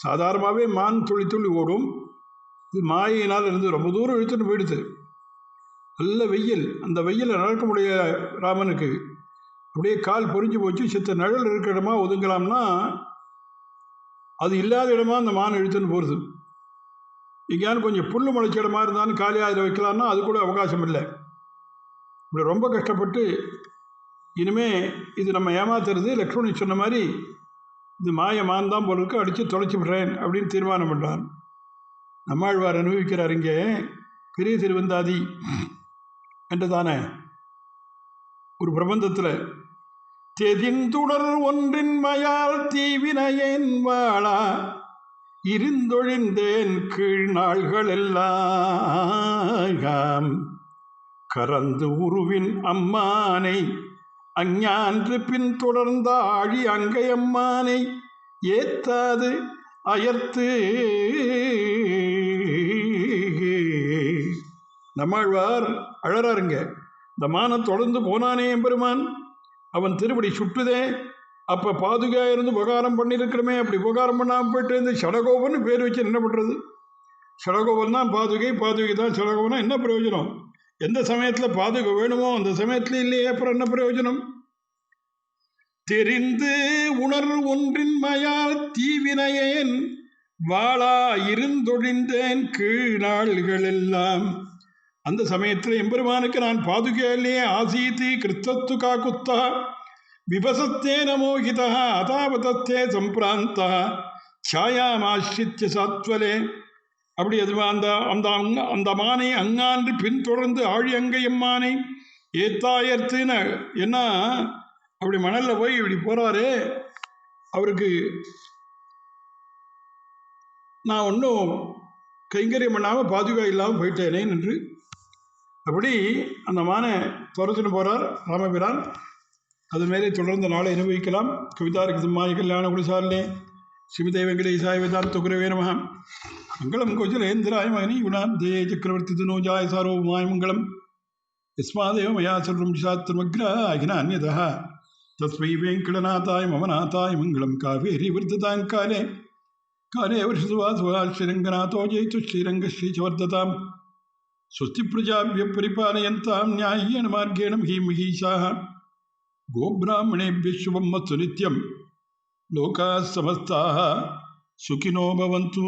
சாதாரணமாகவே மான் துள்ளி துள்ளி ஓடும், இது மாயினால் இருந்து ரொம்ப தூரம் இழுத்துட்டு போயிடுது. நல்ல வெயில், அந்த வெயிலில் நடக்க முடிய ராமனுக்கு அப்படியே கால் பொறிஞ்சு போச்சு. சித்த நிழல் இருக்கிற இடமா ஒதுங்கலாம்னா அது இல்லாத இடமா அந்த மான் இழுத்துன்னு போகிறது. எங்கேயாலும் கொஞ்சம் புல் முளைச்ச இடமா இருந்தாலும் காலியாக அதில் வைக்கலாம்னா அது கூட அவகாசம் இல்லை. இப்படி ரொம்ப கஷ்டப்பட்டு இனிமே இது நம்ம ஏமாத்துறது, லக்ஷ்மணி சொன்ன மாதிரி இது மாய மான் தான் போல இருக்கு, அடித்து தொலைச்சி விடுறேன் அப்படின்னு தீர்மானம் பண்ணுறான். நம்மாழ்வார் அனுபவிக்கிறார் இங்கே பெரிய திருவந்தாதி என்றதானே ஒரு பிரபந்தத்தில், தெரிந்துடர் ஒன்றின் மயால் தீவினையேன் வாழா இருந்தொழிந்தேன் கீழ் நாள்கள் எல்லாம் கறந்து உருவின் அம்மானை அஞ்ஞான்று பின் தொடர்ந்த ஆழி அங்கையம்மானை ஏத்தாது அயர்த்து. நம்மாழ்வார் அழறாருங்க, இந்த மானை தொடர்ந்து போனானே எம்பெருமான், அவன் திருப்படி சுட்டுதே, அப்போ பாதுகா இருந்து உபகாரம் பண்ணியிருக்கிறமே, அப்படி உபகாரம் பண்ணாமல் போயிட்டு இருந்து ஷடகோபன் பேர் வச்சு என்ன பண்ணுறது? ஷடகோபன் தான் பாதுகை, பாதுகை தான் ஷடகோபனா என்ன பிரயோஜனம்? எந்த சமயத்தில் பாதுகை வேணுமோ அந்த சமயத்தில் இல்லையே, அப்புறம் என்ன பிரயோஜனம்? தெரிந்து உணர் ஒன்றின் மயால் தீவினையேன் வாழா இருந்தொழிந்தேன் கீழ் நாள்கள் எல்லாம். அந்த சமயத்தில் எம்பெருமானுக்கு நான் பாதுகையிலேயே ஆசீதி கிருத்தத்து காக்குத்தா விபசத்தே நமோகிதா அதாவதத்தே சம்பிராந்தா சாயாமாஸ்ரித்ய சாத்வலே. அப்படி அது அந்த அந்த அந்த மானை அங்கான்று பின்தொடர்ந்து ஆழி அங்கையம்மானை ஏத்தாயர்த்துன்னு என்ன அப்படி மணலில் போய் இப்படி போகிறாரே, அவருக்கு நான் ஒன்றும் கைங்கரியம் பண்ணாமல் பாதுகா இல்லாமல் போயிட்டேனே என்று அப்படி அந்த மானை துரத்துன்னு போகிறார் ராமபிரான். அது மேலே தொடர்ந்து நாளை அனுபவிக்கலாம். கவிதாருக்கு சிம்மாய கல்யாண குடிசாலே ஸ்ரீமதே வெங்கடேசாய வேதாந்த குரவே நமः. மங்களம் கோஜலேந்திராய மகனி குணாப்தே சக்கரவர்த்தி தனோஜாய சார்வபௌமாய மங்களம். யஸ்மாதேவ மயா சர்வம் சாஸ்திரமக்ராஹினான்யதः தஸ்மை வெங்கடநாதாய மம நாதாய மங்களம். காவேரி வர்ததாம் காலே காலே வருஷசுவா ஸ்ரீரங்கநாதோ ஜெயித்து ஸ்ரீரங்கஸ்ரீச்சவர்ததாம். स्वस्ति प्रजाभ्यः परिपालयन्तां न्याय्येन मार्गेण महीमहीषाः. गोब्राह्मणेभ्यः शुभं मत्सु नित्यं लोकाः समस्ताः सुखिनो भवन्तु.